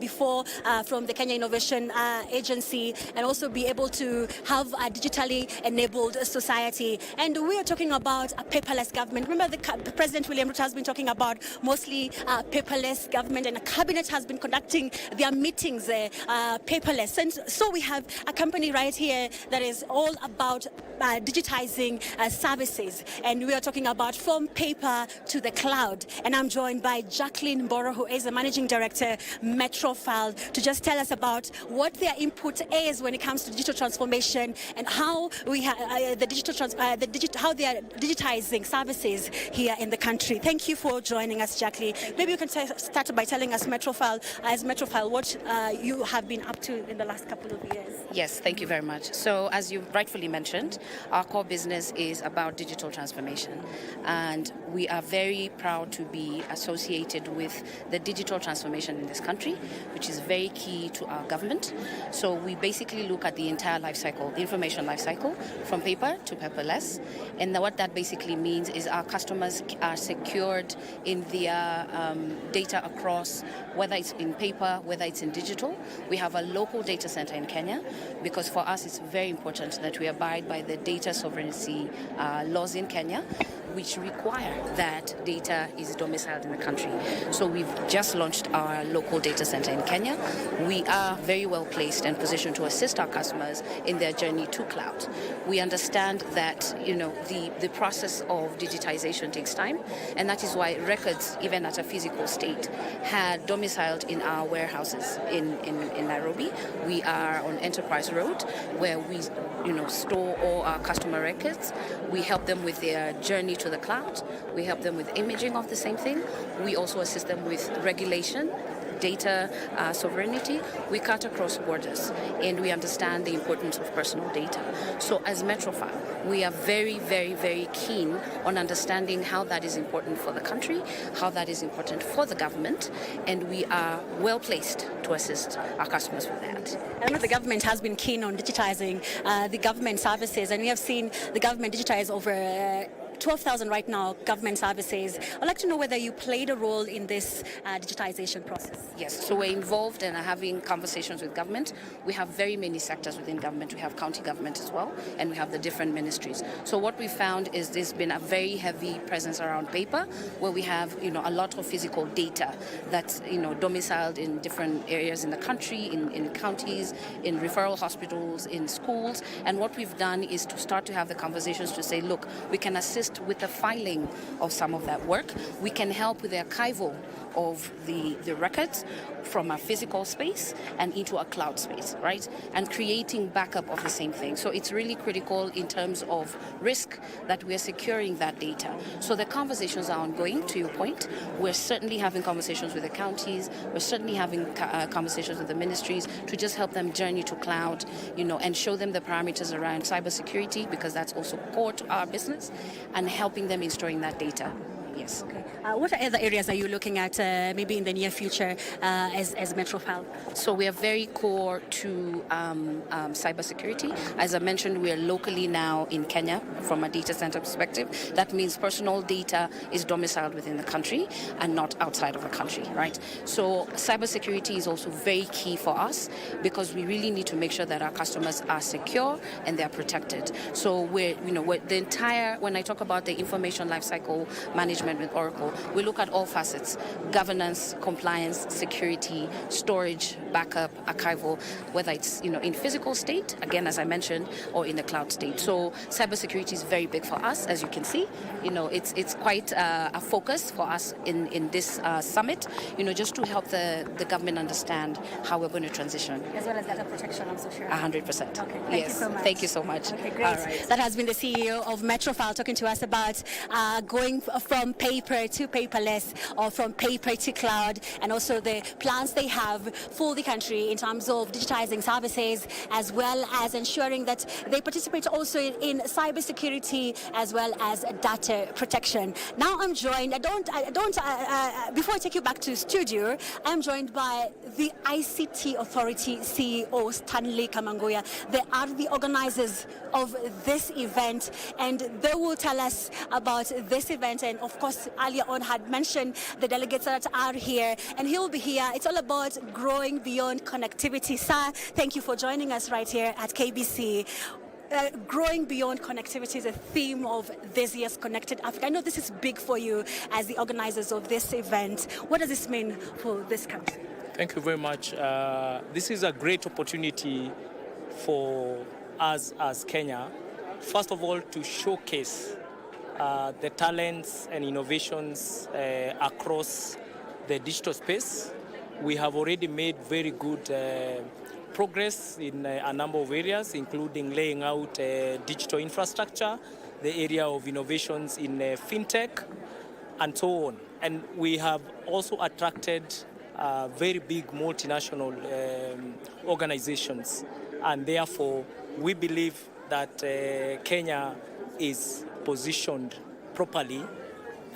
before from the Kenya Innovation Agency, and also be able to have a digitally enabled society. And we are talking about a paperless government. Remember, the President William Ruto has been talking about mostly paperless government, and the cabinet has been conducting their meetings paperless. And so we have a company right here that is all about digitizing services, and we are talking about from paper to the cloud. And I'm joined by Jacqueline Mboro, who is the Managing Director, Metrofile, to just tell us about what their input is when it comes to digital transformation and how we how they are digitizing services here in the country. Thank you for joining us, Jacqueline. Maybe you can start by telling us, Metrofile, what you have been up to in the last couple of years. Yes, thank you very much. So as you rightfully mentioned, our core business is about digital transformation, and we are very proud to be associated with the digital transformation in this country, which is very key to our government. So we basically look at the entire life cycle, the information life cycle, from paper to paperless. And what that basically means is our customers are secured in their data across, whether it's in paper, whether it's in digital. We have a local data center in Kenya, because for us it's very important that we abide by the data sovereignty laws in Kenya, which require that data is domiciled in the country. So we've just launched our local data center in Kenya. We are very well placed and positioned to assist our customers in their journey to cloud. We understand that the process of digitization takes time, and that is why records, even at a physical state, had domiciled in our warehouses in Nairobi. We are on Enterprise Road, where we store all our customer records. We help them with their journey to the cloud. We help them with imaging of the same thing. We also assist them with regulation, data sovereignty. We cut across borders, and we understand the importance of personal data. So as Metrofile, we are very, very, very keen on understanding how that is important for the country, how that is important for the government, and we are well placed to assist our customers with that. I know the government has been keen on digitizing the government services, and we have seen the government digitize over 12,000 right now government services. I'd like to know whether you played a role in this digitization process. Yes, so we're involved and are having conversations with government. We have very many sectors within government. We have county government as well, and we have the different ministries. So what we found is there's been a very heavy presence around paper, where we have, a lot of physical data that's, domiciled in different areas in the country, in counties, in referral hospitals, in schools. And what we've done is to start to have the conversations to say, look, we can assist with the filing of some of that work. We can help with the archival of the records from a physical space and into a cloud space, right? And creating backup of the same thing. So it's really critical in terms of risk that we're securing that data. So the conversations are ongoing, to your point. We're certainly having conversations with the counties. We're certainly having conversations with the ministries to just help them journey to cloud, and show them the parameters around cybersecurity, because that's also core to our business, and helping them in storing that data. Yes. Okay. What other areas are you looking at maybe in the near future as Metrofile? So we are very core to cybersecurity. As I mentioned, we are locally now in Kenya from a data center perspective. That means personal data is domiciled within the country and not outside of the country, right? So cybersecurity is also very key for us, because we really need to make sure that our customers are secure and they are protected. So when I talk about the information lifecycle management with Oracle, we look at all facets: governance, compliance, security, storage, backup, archival, whether it's in physical state, again as I mentioned, or in the cloud state. So cybersecurity is very big for us, as you can see. It's quite a focus for us in this summit. Just to help the government understand how we're going to transition. As well as data protection, I'm so sure. 100%. Okay, thank you so much. Thank you so much. Okay, great. All right. That has been the CEO of Metrofile talking to us about going from paper to paperless, or from paper to cloud, and also the plans they have for the country in terms of digitizing services, as well as ensuring that they participate also in cybersecurity as well as data protection. Now I'm joined, before I take you back to studio, I'm joined by the ICT Authority CEO, Stanley Kamangoya. They are the organizers of this event, and they will tell us about this event. And of course, earlier on had mentioned the delegates that are here, and he'll be here. It's all about growing beyond connectivity. Sir, thank you for joining us right here at KBC. Growing beyond connectivity is a theme of this year's Connected Africa. I know this is big for you as the organizers of this event. What does this mean for this country? Thank you very much. This is a great opportunity for us as Kenya, first of all, to showcase the talents and innovations across the digital space. We have already made very good progress in a number of areas, including laying out digital infrastructure, the area of innovations in fintech, and so on. And we have also attracted very big multinational organizations, and therefore we believe that Kenya is positioned properly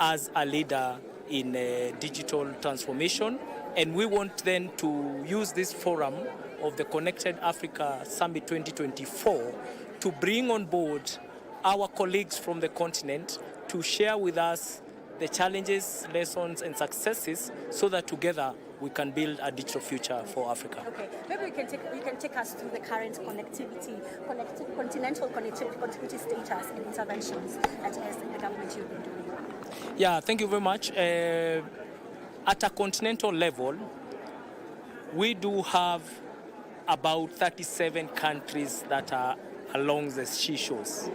as a leader in digital transformation. And we want then to use this forum of the Connected Africa Summit 2024 to bring on board our colleagues from the continent to share with us the challenges, lessons, and successes, so that together we can build a digital future for Africa. Okay, maybe you can take us through the current continental connectivity status and interventions that as the government you've been doing. Yeah, thank you very much. At a continental level, we do have about 37 countries that are along the seashores.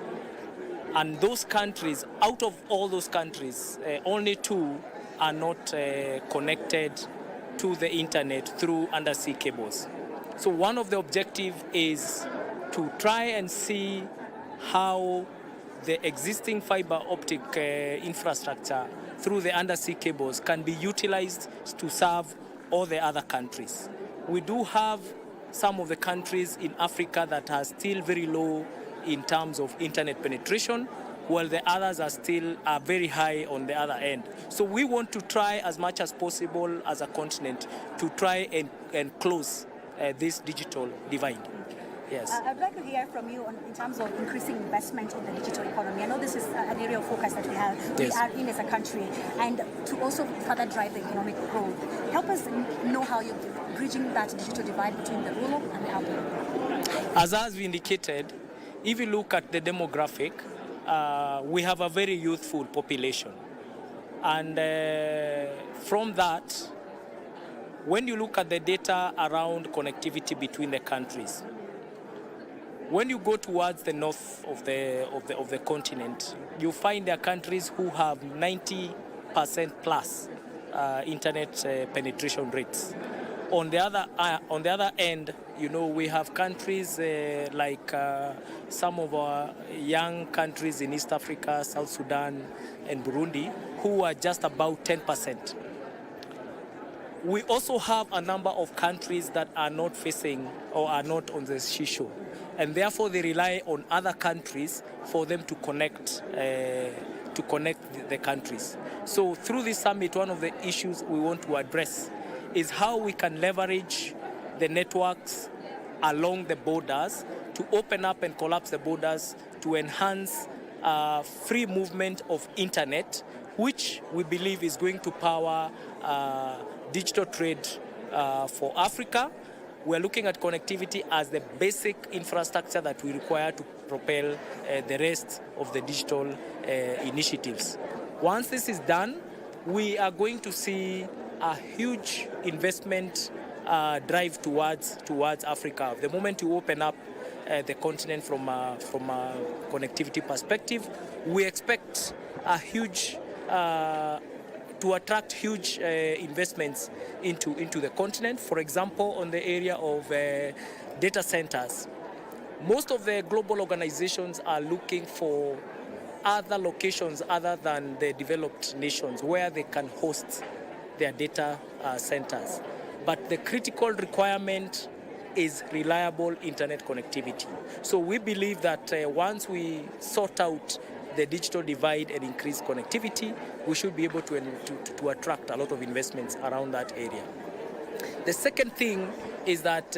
And those countries, out of all those countries, only 2 are not connected to the internet through undersea cables. So one of the objectives is to try and see how the existing fiber optic infrastructure through the undersea cables can be utilized to serve all the other countries. We do have some of the countries in Africa that are still very low in terms of internet penetration, while the others are still very high on the other end. So we want to try as much as possible as a continent to try and close this digital divide. Yes. I'd like to hear from you in terms of increasing investment in the digital economy. I know this is an area of focus that we are in as a country, and to also further drive the economic growth. Help us know how you're bridging that digital divide between the rural and the urban. As we indicated, if you look at the demographic, we have a very youthful population. And from that, when you look at the data around connectivity between the countries, when you go towards the north of the continent, you find there are countries who have 90% plus internet penetration rates. On the other end, you know, we have countries like some of our young countries in East Africa, South Sudan, and Burundi, who are just about 10%. We also have a number of countries that are not facing or are not on the seashore, and therefore they rely on other countries for them to connect the countries. So through this summit, one of the issues we want to address is how we can leverage the networks along the borders to open up and collapse the borders to enhance free movement of internet, which we believe is going to power digital trade for Africa. We're looking at connectivity as the basic infrastructure that we require to propel the rest of the digital initiatives. Once this is done, we are going to see a huge investment drive towards Africa. The moment you open up the continent from a connectivity perspective, we expect a huge to attract huge investments into the continent. For example, on the area of data centers, most of the global organizations are looking for other locations other than the developed nations where they can host their data centers. But the critical requirement is reliable internet connectivity. So we believe that once we sort out the digital divide and increase connectivity, we should be able to attract a lot of investments around that area. The second thing is that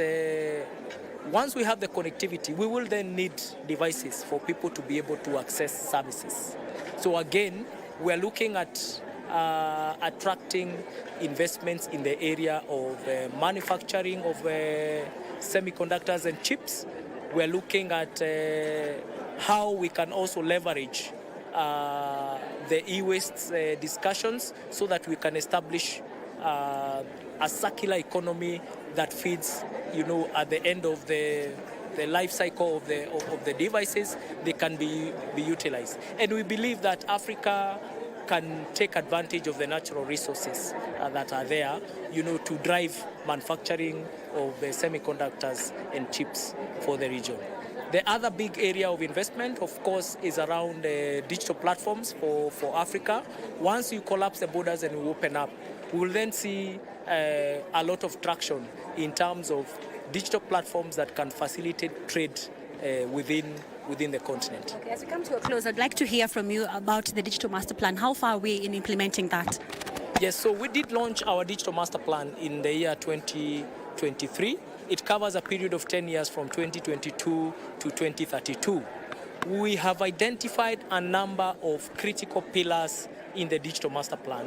once we have the connectivity, we will then need devices for people to be able to access services. So again, we are looking at attracting investments in the area of manufacturing of semiconductors and chips. We are looking at how we can also leverage the e-waste discussions so that we can establish a circular economy that feeds, you know, at the end of the life cycle of the devices, they can be utilized. And we believe that Africa can take advantage of the natural resources that are there, you know, to drive manufacturing of semiconductors and chips for the region. The other big area of investment, of course, is around digital platforms for Africa. Once you collapse the borders and we open up, we will then see a lot of traction in terms of digital platforms that can facilitate trade within the continent. Okay, as we come to a close, I'd like to hear from you about the digital master plan. How far are we in implementing that? Yes, so we did launch our digital master plan in the year 2023. It covers a period of 10 years from 2022 to 2032. We have identified a number of critical pillars in the digital master plan,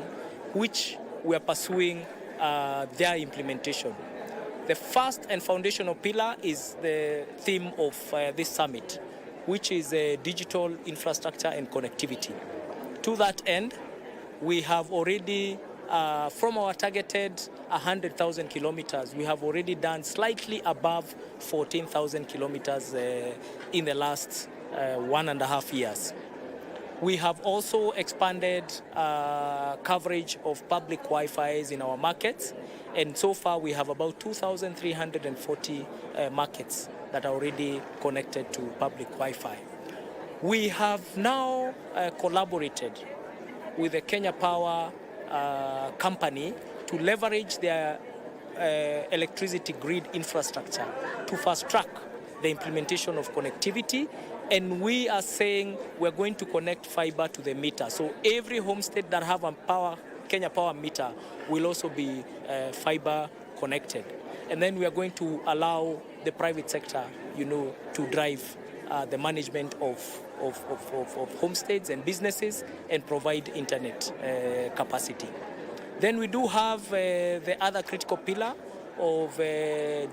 which we are pursuing their implementation. The first and foundational pillar is the theme of this summit, which is digital infrastructure and connectivity. To that end, we have already, from our targeted 100,000 kilometers, we have already done slightly above 14,000 kilometers in the last 1.5 years. We have also expanded coverage of public Wi-Fi's in our markets, and so far we have about 2,340 markets that are already connected to public Wi-Fi. We have now collaborated with the Kenya Power company to leverage their electricity grid infrastructure to fast-track the implementation of connectivity, and we are saying we're going to connect fiber to the meter. So every homestead that have a Kenya Power meter will also be fiber connected. And then we are going to allow the private sector, to drive the management of homesteads and businesses and provide internet capacity. Then we do have the other critical pillar of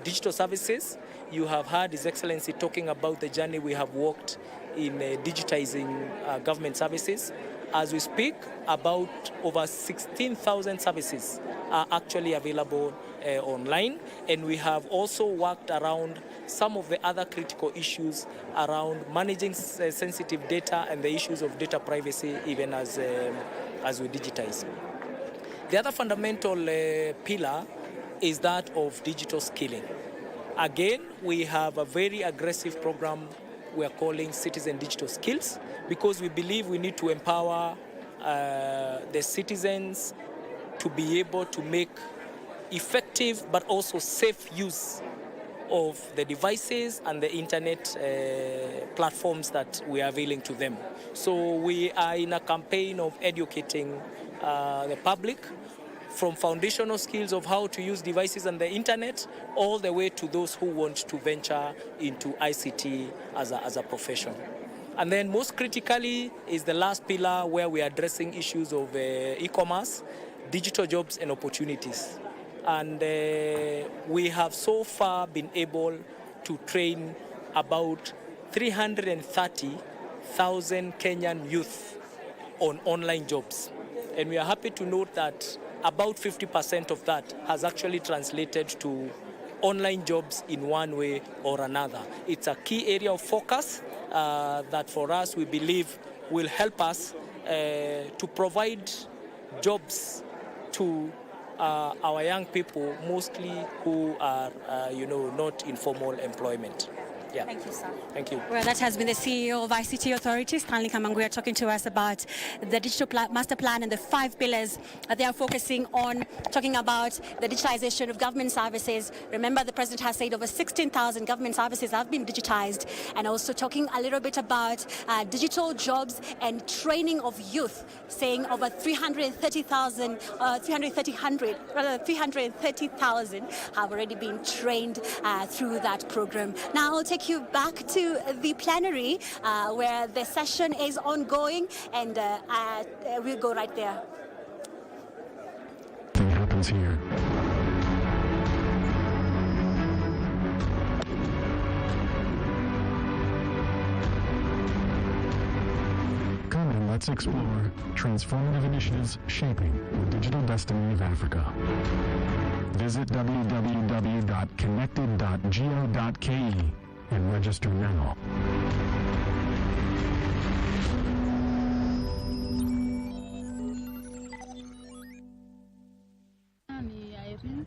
digital services. You have heard His Excellency talking about the journey we have walked in digitizing government services. As we speak, about over 16,000 services are actually available online, and we have also worked around some of the other critical issues around managing sensitive data and the issues of data privacy, even as we digitize. The other fundamental pillar is that of digital skilling. Again, we have a very aggressive program we are calling Citizen Digital Skills, because we believe we need to empower the citizens to be able to make effective but also safe use of the devices and the internet platforms that we are availing to them. So we are in a campaign of educating the public, from foundational skills of how to use devices and the internet, all the way to those who want to venture into ICT as a profession. And then most critically is the last pillar, where we are addressing issues of e-commerce, digital jobs and opportunities. And we have so far been able to train about 330,000 Kenyan youth on online jobs. And we are happy to note that about 50% of that has actually translated to online jobs in one way or another. It's a key area of focus that for us we believe will help us to provide jobs to our young people, mostly who are not in formal employment. Yeah. Thank you, sir. Thank you. Well, that has been the CEO of ICT Authority, Stanley Kamanguya, talking to us about the digital master plan and the 5 pillars that they are focusing on, talking about the digitalization of government services. Remember, the president has said over 16,000 government services have been digitized, and also talking a little bit about digital jobs and training of youth, saying over 330,000 have already been trained through that program. Now I'll take you back to the plenary where the session is ongoing, and we'll go right there. What happens here? Come and let's explore transformative initiatives shaping the digital destiny of Africa. Visit www.connected.go.ke and register now. Ni Irene,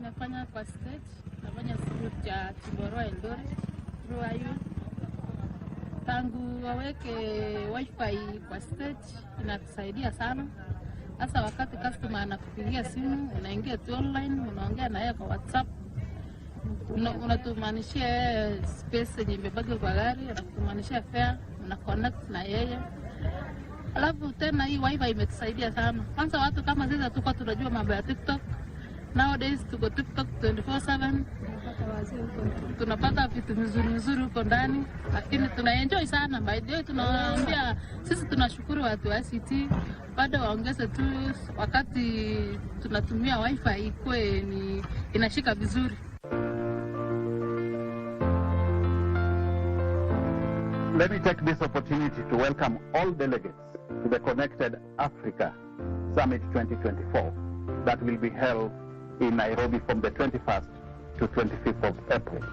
nafanya kwa stage, nafanya scout cha Timboro Eldoret, through IU. Tangu waweke wifi kwa stage inatusaidia sana. Hasa wakati customer anakupigia simu, unaingia tu online, unaongea na yeye kwa WhatsApp. Unatumanishia space yenye imebaki kwa gari, unatumanishia fare, una connect na yeye. Alafu tena hii wifi imetusaidia sana. Kwanza watu kama sisi tuko tunajua mambo ya TikTok. Nowadays tuko TikTok 24/7. Tunapata vitu vizuri huko ndani, lakini tunaenjoy sana. By the way, tunaambia sisi tunashukuru watu wa ICT, bado waongeze tu wakati tunatumia wifi ikuwe ni inashika vizuri. Let me take this opportunity to welcome all delegates to the Connected Africa Summit 2024 that will be held in Nairobi from the 21st to 25th of April.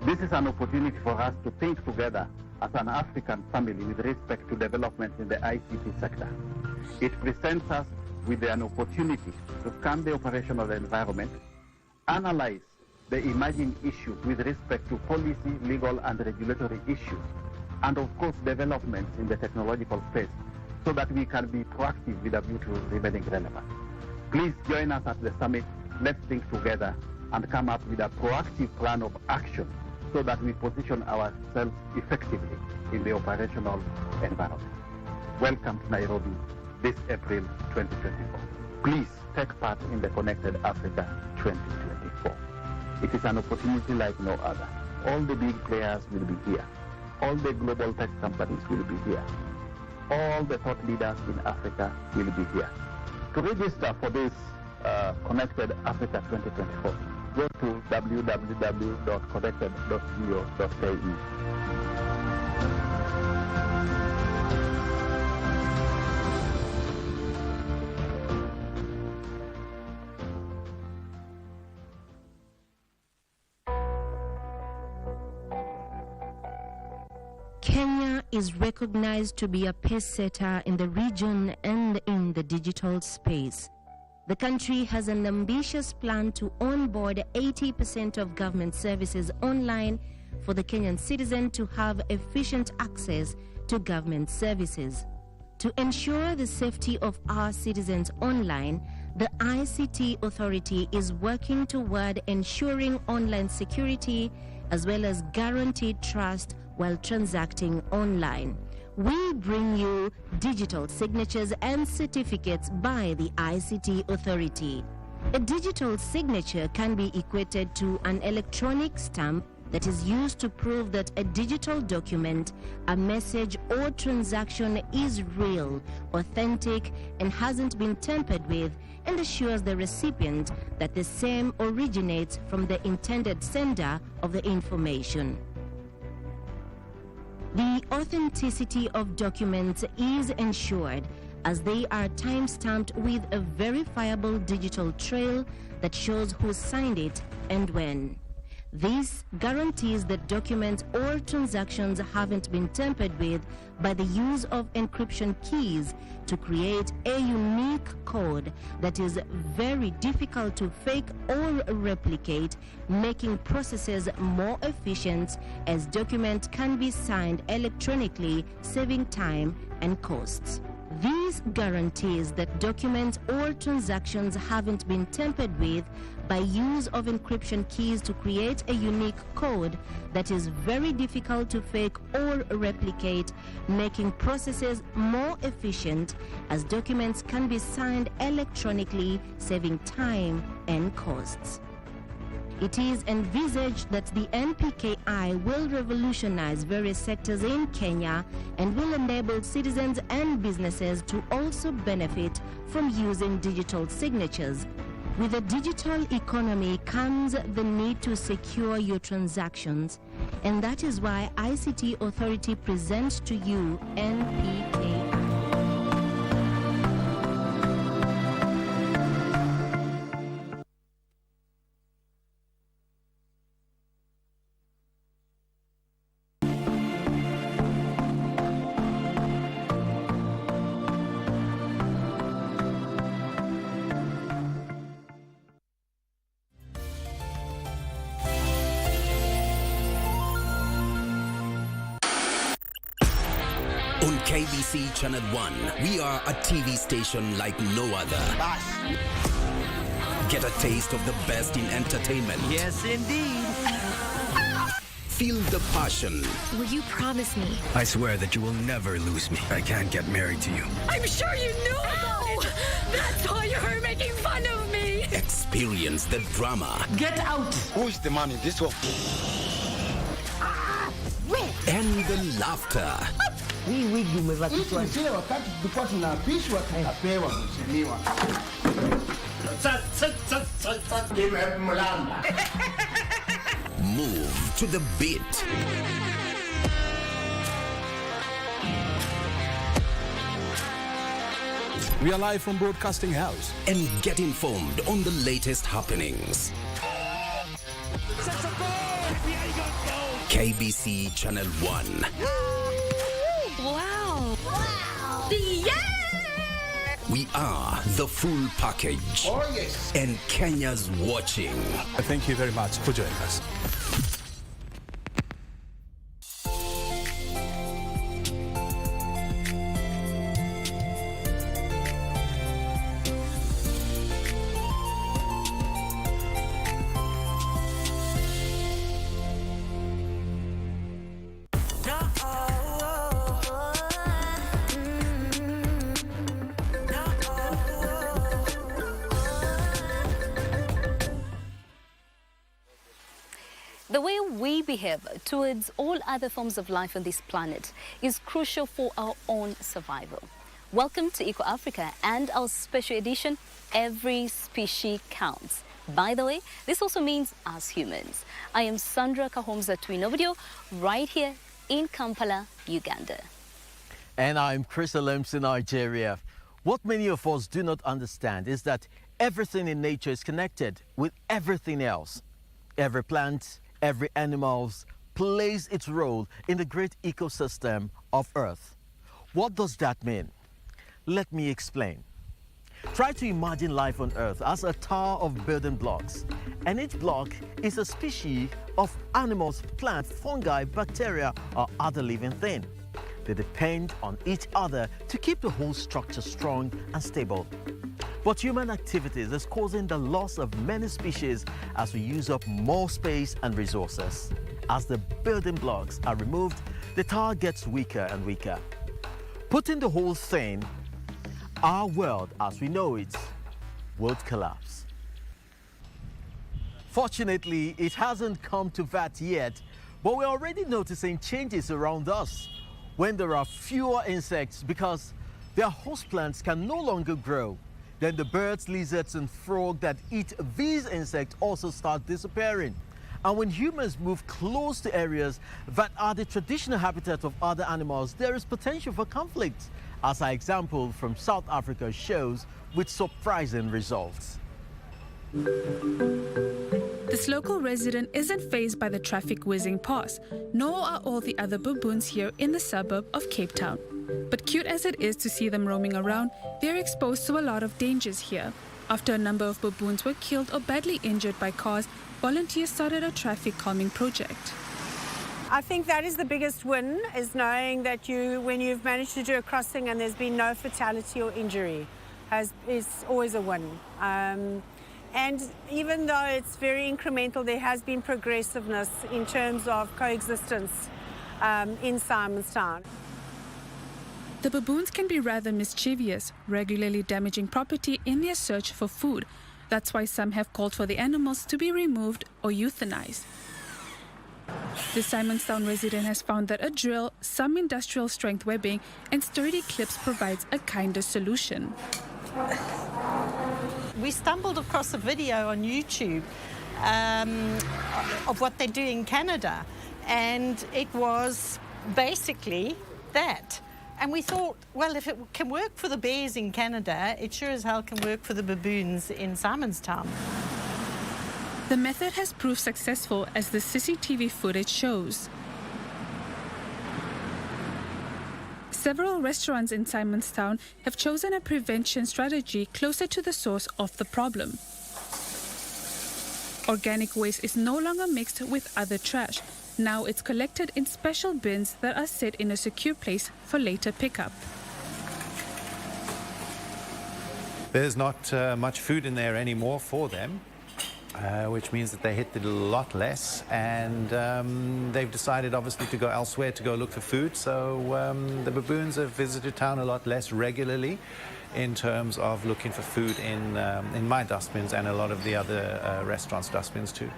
This is an opportunity for us to think together as an African family with respect to development in the ICT sector. It presents us with an opportunity to scan the operational environment, analyze the emerging issues with respect to policy, legal and regulatory issues, and of course developments in the technological space, so that we can be proactive with a view to remaining relevant. Please join us at the summit. Let's think together and come up with a proactive plan of action so that we position ourselves effectively in the operational environment. Welcome to Nairobi this April 2024. Please take part in the Connected Africa 2024. It is an opportunity like no other. All the big players will be here. All the global tech companies will be here. All the thought leaders in Africa will be here. To register for this Connected Africa 2024, go to www.connected.go.ke. Kenya is recognized to be a pace-setter in the region and in the digital space. The country has an ambitious plan to onboard 80% of government services online for the Kenyan citizen to have efficient access to government services. To ensure the safety of our citizens online, the ICT Authority is working toward ensuring online security as well as guaranteed trust while transacting online. We bring you digital signatures and certificates by the ICT Authority. A digital signature can be equated to an electronic stamp that is used to prove that a digital document, a message or transaction is real, authentic, and hasn't been tampered with, and assures the recipient that the same originates from the intended sender of the information. The authenticity of documents is ensured as they are time-stamped with a verifiable digital trail that shows who signed it and when. This guarantees that documents or transactions haven't been tampered with by the use of encryption keys to create a unique code that is very difficult to fake or replicate, making processes more efficient as documents can be signed electronically, saving time and costs. This guarantees that documents or transactions haven't been tampered with by use of encryption keys to create a unique code that is very difficult to fake or replicate, making processes more efficient as documents can be signed electronically, saving time and costs. It is envisaged that the NPKI will revolutionize various sectors in Kenya and will enable citizens and businesses to also benefit from using digital signatures. With a digital economy comes the need to secure your transactions, and that is why ICT Authority presents to you NPKI. On KBC Channel 1, we are a TV station like no other. Get a taste of the best in entertainment. Yes, indeed. Feel the passion. Will you promise me? I swear that you will never lose me. I can't get married to you. I'm sure you knew about it. That's why you're making fun of me. Experience the drama. Get out. Who's the man in this one? And the laughter. Hii wigi umevatishwa. Hii sio wakati tulikuwa tunaapishwa tunapewa mheshimiwa. Move to the beat. We are live from Broadcasting House. And get informed on the latest happenings. KBC Channel 1. Wow. Yeah! We are the full package. Oh, yes. And Kenya's watching. Thank you very much for joining us. The way we behave towards all other forms of life on this planet is crucial for our own survival. Welcome to Eco Africa and our special edition, Every Species Counts. By the way, this also means us humans. I am Sandra Kahomza Twinovidio, right here in Kampala, Uganda. And I'm Chris Alems in Nigeria. What many of us do not understand is that everything in nature is connected with everything else. Every plant, every animal plays its role in the great ecosystem of Earth. What does that mean? Let me explain. Try to imagine life on Earth as a tower of building blocks, and each block is a species of animals, plants, fungi, bacteria, or other living thing. They depend on each other to keep the whole structure strong and stable. But human activities is causing the loss of many species as we use up more space and resources. As the building blocks are removed, the tower gets weaker and weaker. Putting the whole thing, our world as we know it, would collapse. Fortunately, it hasn't come to that yet, but we're already noticing changes around us when there are fewer insects because their host plants can no longer grow. Then the birds, lizards, and frogs that eat these insects also start disappearing. And when humans move close to areas that are the traditional habitat of other animals, there is potential for conflict, as our example from South Africa shows, with surprising results. This local resident isn't fazed by the traffic whizzing past, nor are all the other baboons here in the suburb of Cape Town. But cute as it is to see them roaming around, they're exposed to a lot of dangers here. After a number of baboons were killed or badly injured by cars, volunteers started a traffic calming project. I think that is the biggest win, is knowing that when you've managed to do a crossing and there's been no fatality or injury, is always a win. And even though it's very incremental, there has been progressiveness in terms of coexistence in Simonstown. The baboons can be rather mischievous, regularly damaging property in their search for food. That's why some have called for the animals to be removed or euthanized. The Simonstown resident has found that a drill, some industrial strength webbing, and sturdy clips provides a kinder solution. We stumbled across a video on YouTube of what they do in Canada, and it was basically that. And we thought, well, if it can work for the bears in Canada, it sure as hell can work for the baboons in Simonstown. The method has proved successful, as the CCTV footage shows. Several restaurants in Simonstown have chosen a prevention strategy closer to the source of the problem. Organic waste is no longer mixed with other trash. Now it's collected in special bins that are set in a secure place for later pickup. There's not much food in there anymore for them, which means that they hit it a lot less, and they've decided obviously to go elsewhere to go look for food. So the baboons have visited town a lot less regularly in terms of looking for food in my dustbins and a lot of the other restaurants' dustbins too.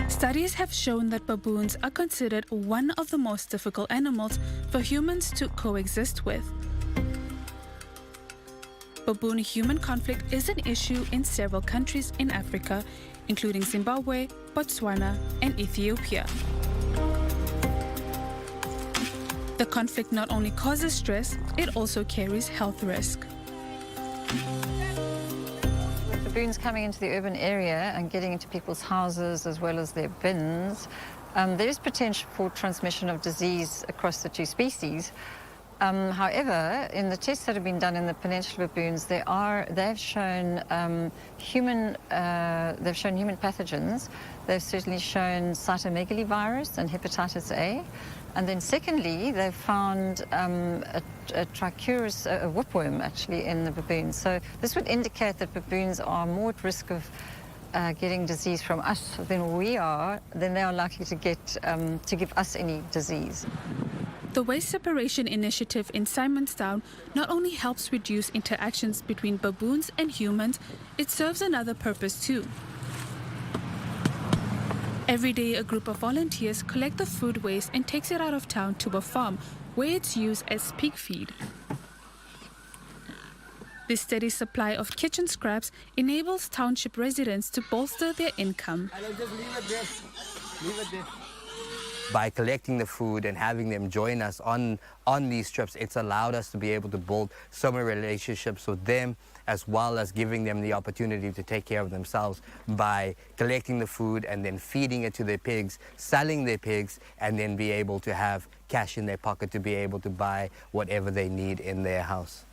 Studies have shown that baboons are considered one of the most difficult animals for humans to coexist with. Baboon-human conflict is an issue in several countries in Africa, including Zimbabwe, Botswana, and Ethiopia. The conflict not only causes stress, it also carries health risk. Baboons coming into the urban area and getting into people's houses as well as their bins, there is potential for transmission of disease across the two species. However, in the tests that have been done in the peninsular baboons, they've shown human pathogens. They've certainly shown cytomegalovirus and hepatitis A. And then secondly, they've found a trichurus, a whipworm actually, in the baboons. So this would indicate that baboons are more at risk of getting disease from us than we are, then they are likely to give us any disease. The Waste Separation Initiative in Simonstown not only helps reduce interactions between baboons and humans, it serves another purpose too. Every day, a group of volunteers collect the food waste and takes it out of town to a farm where it's used as pig feed. This steady supply of kitchen scraps enables township residents to bolster their income. By collecting the food and having them join us on these trips, it's allowed us to be able to build similar relationships with them, as well as giving them the opportunity to take care of themselves by collecting the food and then feeding it to their pigs, selling their pigs, and then be able to have cash in their pocket to be able to buy whatever they need in their house.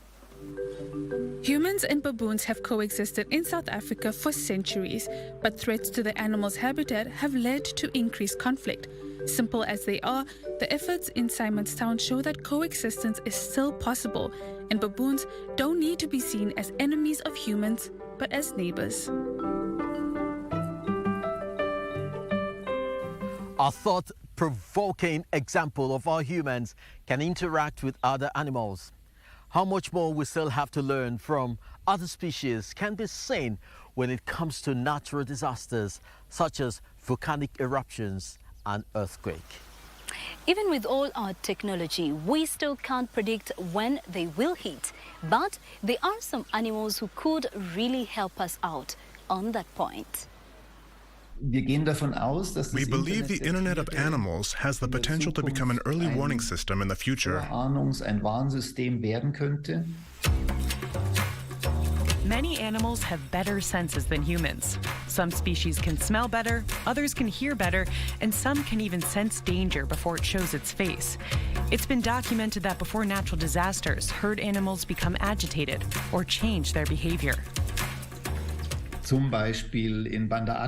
Humans and baboons have coexisted in South Africa for centuries, but threats to the animals' habitat have led to increased conflict. Simple as they are, the efforts in Simonstown show that coexistence is still possible, and baboons don't need to be seen as enemies of humans, but as neighbors. A thought-provoking example of how humans can interact with other animals. How much more we still have to learn from other species can be seen when it comes to natural disasters such as volcanic eruptions and earthquake. Even with all our technology, we still can't predict when they will hit. But there are some animals who could really help us out on that point. We believe the Internet of Animals has the potential to become an early warning system in the future. Many animals have better senses than humans. Some species can smell better, others can hear better, and some can even sense danger before it shows its face. It's been documented that before natural disasters, herd animals become agitated or change their behavior. In Banda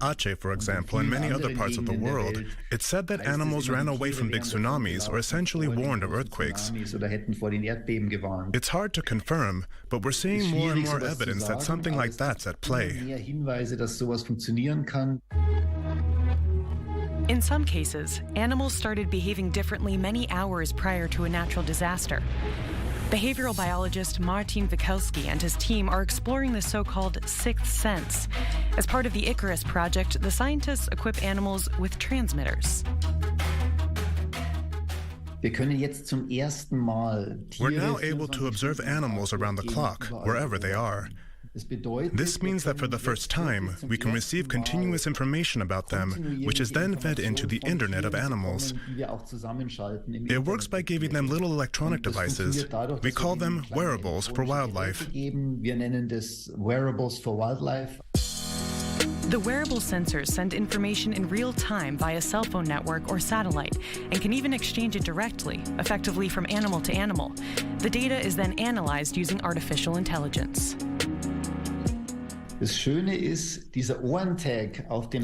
Aceh, for example, and many other parts of the world, it's said that animals ran away from big tsunamis or essentially warned of earthquakes. It's hard to confirm, but we're seeing more and more evidence that something like that's at play. In some cases, animals started behaving differently many hours prior to a natural disaster. Behavioral biologist Martin Wikelski and his team are exploring the so-called sixth sense. As part of the Icarus project, the scientists equip animals with transmitters. We're now able to observe animals around the clock, wherever they are. This means that for the first time, we can receive continuous information about them, which is then fed into the Internet of Animals. It works by giving them little electronic devices. We call them wearables for wildlife. The wearable sensors send information in real time via cell phone network or satellite and can even exchange it directly, effectively from animal to animal. The data is then analyzed using artificial intelligence.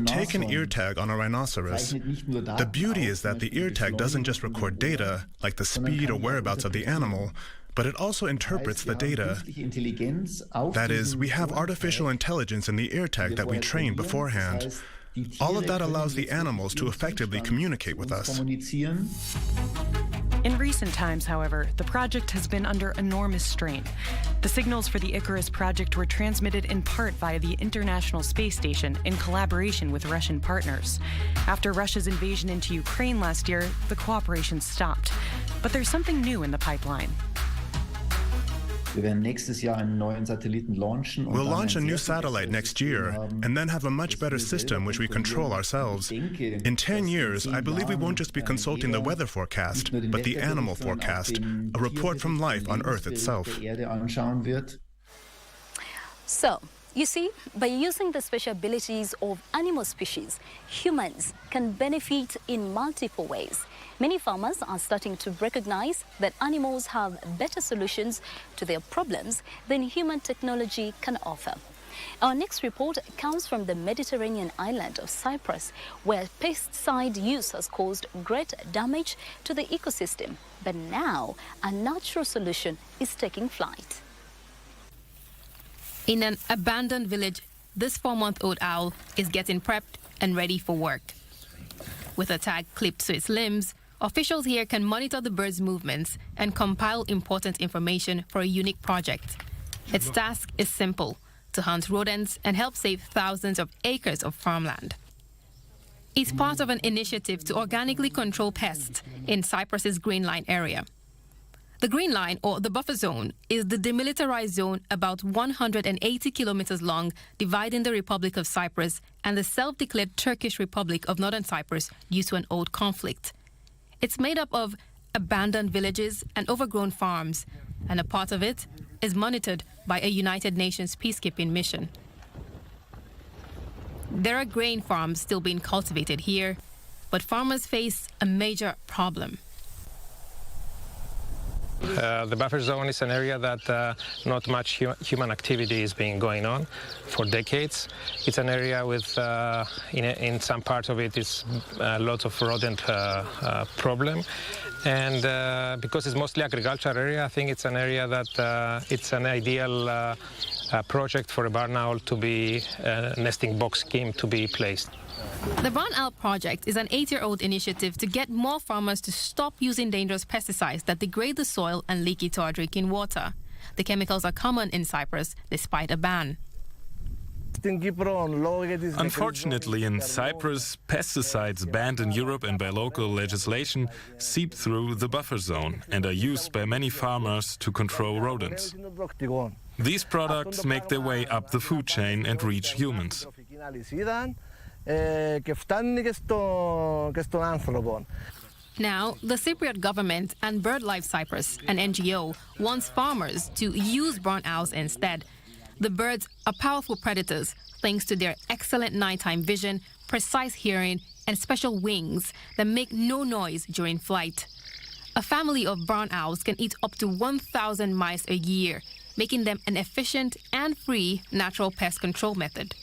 Take an ear tag on a rhinoceros. The beauty is that the ear tag doesn't just record data, like the speed or whereabouts of the animal, but it also interprets the data. That is, we have artificial intelligence in the ear tag that we trained beforehand. All of that allows the animals to effectively communicate with us. In recent times, however, the project has been under enormous strain. The signals for the Icarus project were transmitted in part via the International Space Station in collaboration with Russian partners. After Russia's invasion into Ukraine last year, the cooperation stopped. But there's something new in the pipeline. We'll launch a new satellite next year and then have a much better system which we control ourselves. In 10 years, I believe we won't just be consulting the weather forecast, but the animal forecast, a report from life on Earth itself. So, you see, by using the special abilities of animal species, humans can benefit in multiple ways. Many farmers are starting to recognize that animals have better solutions to their problems than human technology can offer. Our next report comes from the Mediterranean island of Cyprus, where pesticide use has caused great damage to the ecosystem. But now, a natural solution is taking flight. In an abandoned village, this 4-month-old owl is getting prepped and ready for work. With a tag clipped to its limbs, officials here can monitor the bird's movements and compile important information for a unique project. Its task is simple: to hunt rodents and help save thousands of acres of farmland. is part of an initiative to organically control pests in Cyprus's Green Line area. The Green Line, or the buffer zone, is the demilitarized zone about 180 kilometers long, dividing the Republic of Cyprus and the self-declared Turkish Republic of Northern Cyprus due to an old conflict. It's made up of abandoned villages and overgrown farms, and a part of it is monitored by a United Nations peacekeeping mission. There are grain farms still being cultivated here, but farmers face a major problem. The buffer zone is an area that not much human activity is being going on for decades. It's an area with, in some parts of it, is lots of rodent problem. And because it's mostly agricultural area, I think it's an area that it's an ideal project for a barn owl to be a nesting box scheme to be placed. The Barn Owl project is an 8-year-old initiative to get more farmers to stop using dangerous pesticides that degrade the soil and leak into our drinking water. The chemicals are common in Cyprus despite a ban. Unfortunately, in Cyprus, pesticides banned in Europe and by local legislation seep through the buffer zone and are used by many farmers to control rodents. These products make their way up the food chain and reach humans. Now, the Cypriot government and BirdLife Cyprus, an NGO, wants farmers to use barn owls instead. The birds are powerful predators thanks to their excellent nighttime vision, precise hearing, and special wings that make no noise during flight. A family of barn owls can eat up to 1,000 mice a year, making them an efficient and free natural pest control method.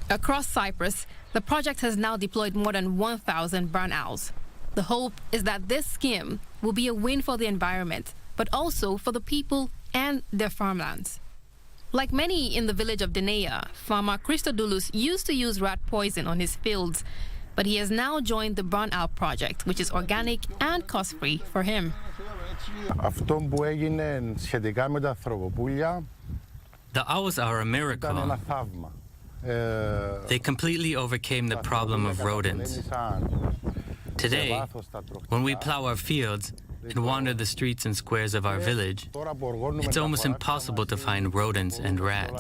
Across Cyprus, the project has now deployed more than 1,000 barn owls. The hope is that this scheme will be a win for the environment, but also for the people and their farmlands. Like many in the village of Denea, farmer Christodoulos used to use rat poison on his fields, but he has now joined the Barn Owl project, which is organic and cost-free for him. The owls are a miracle. They completely overcame the problem of rodents. Today, when we plow our fields and wander the streets and squares of our village, it's almost impossible to find rodents and rats.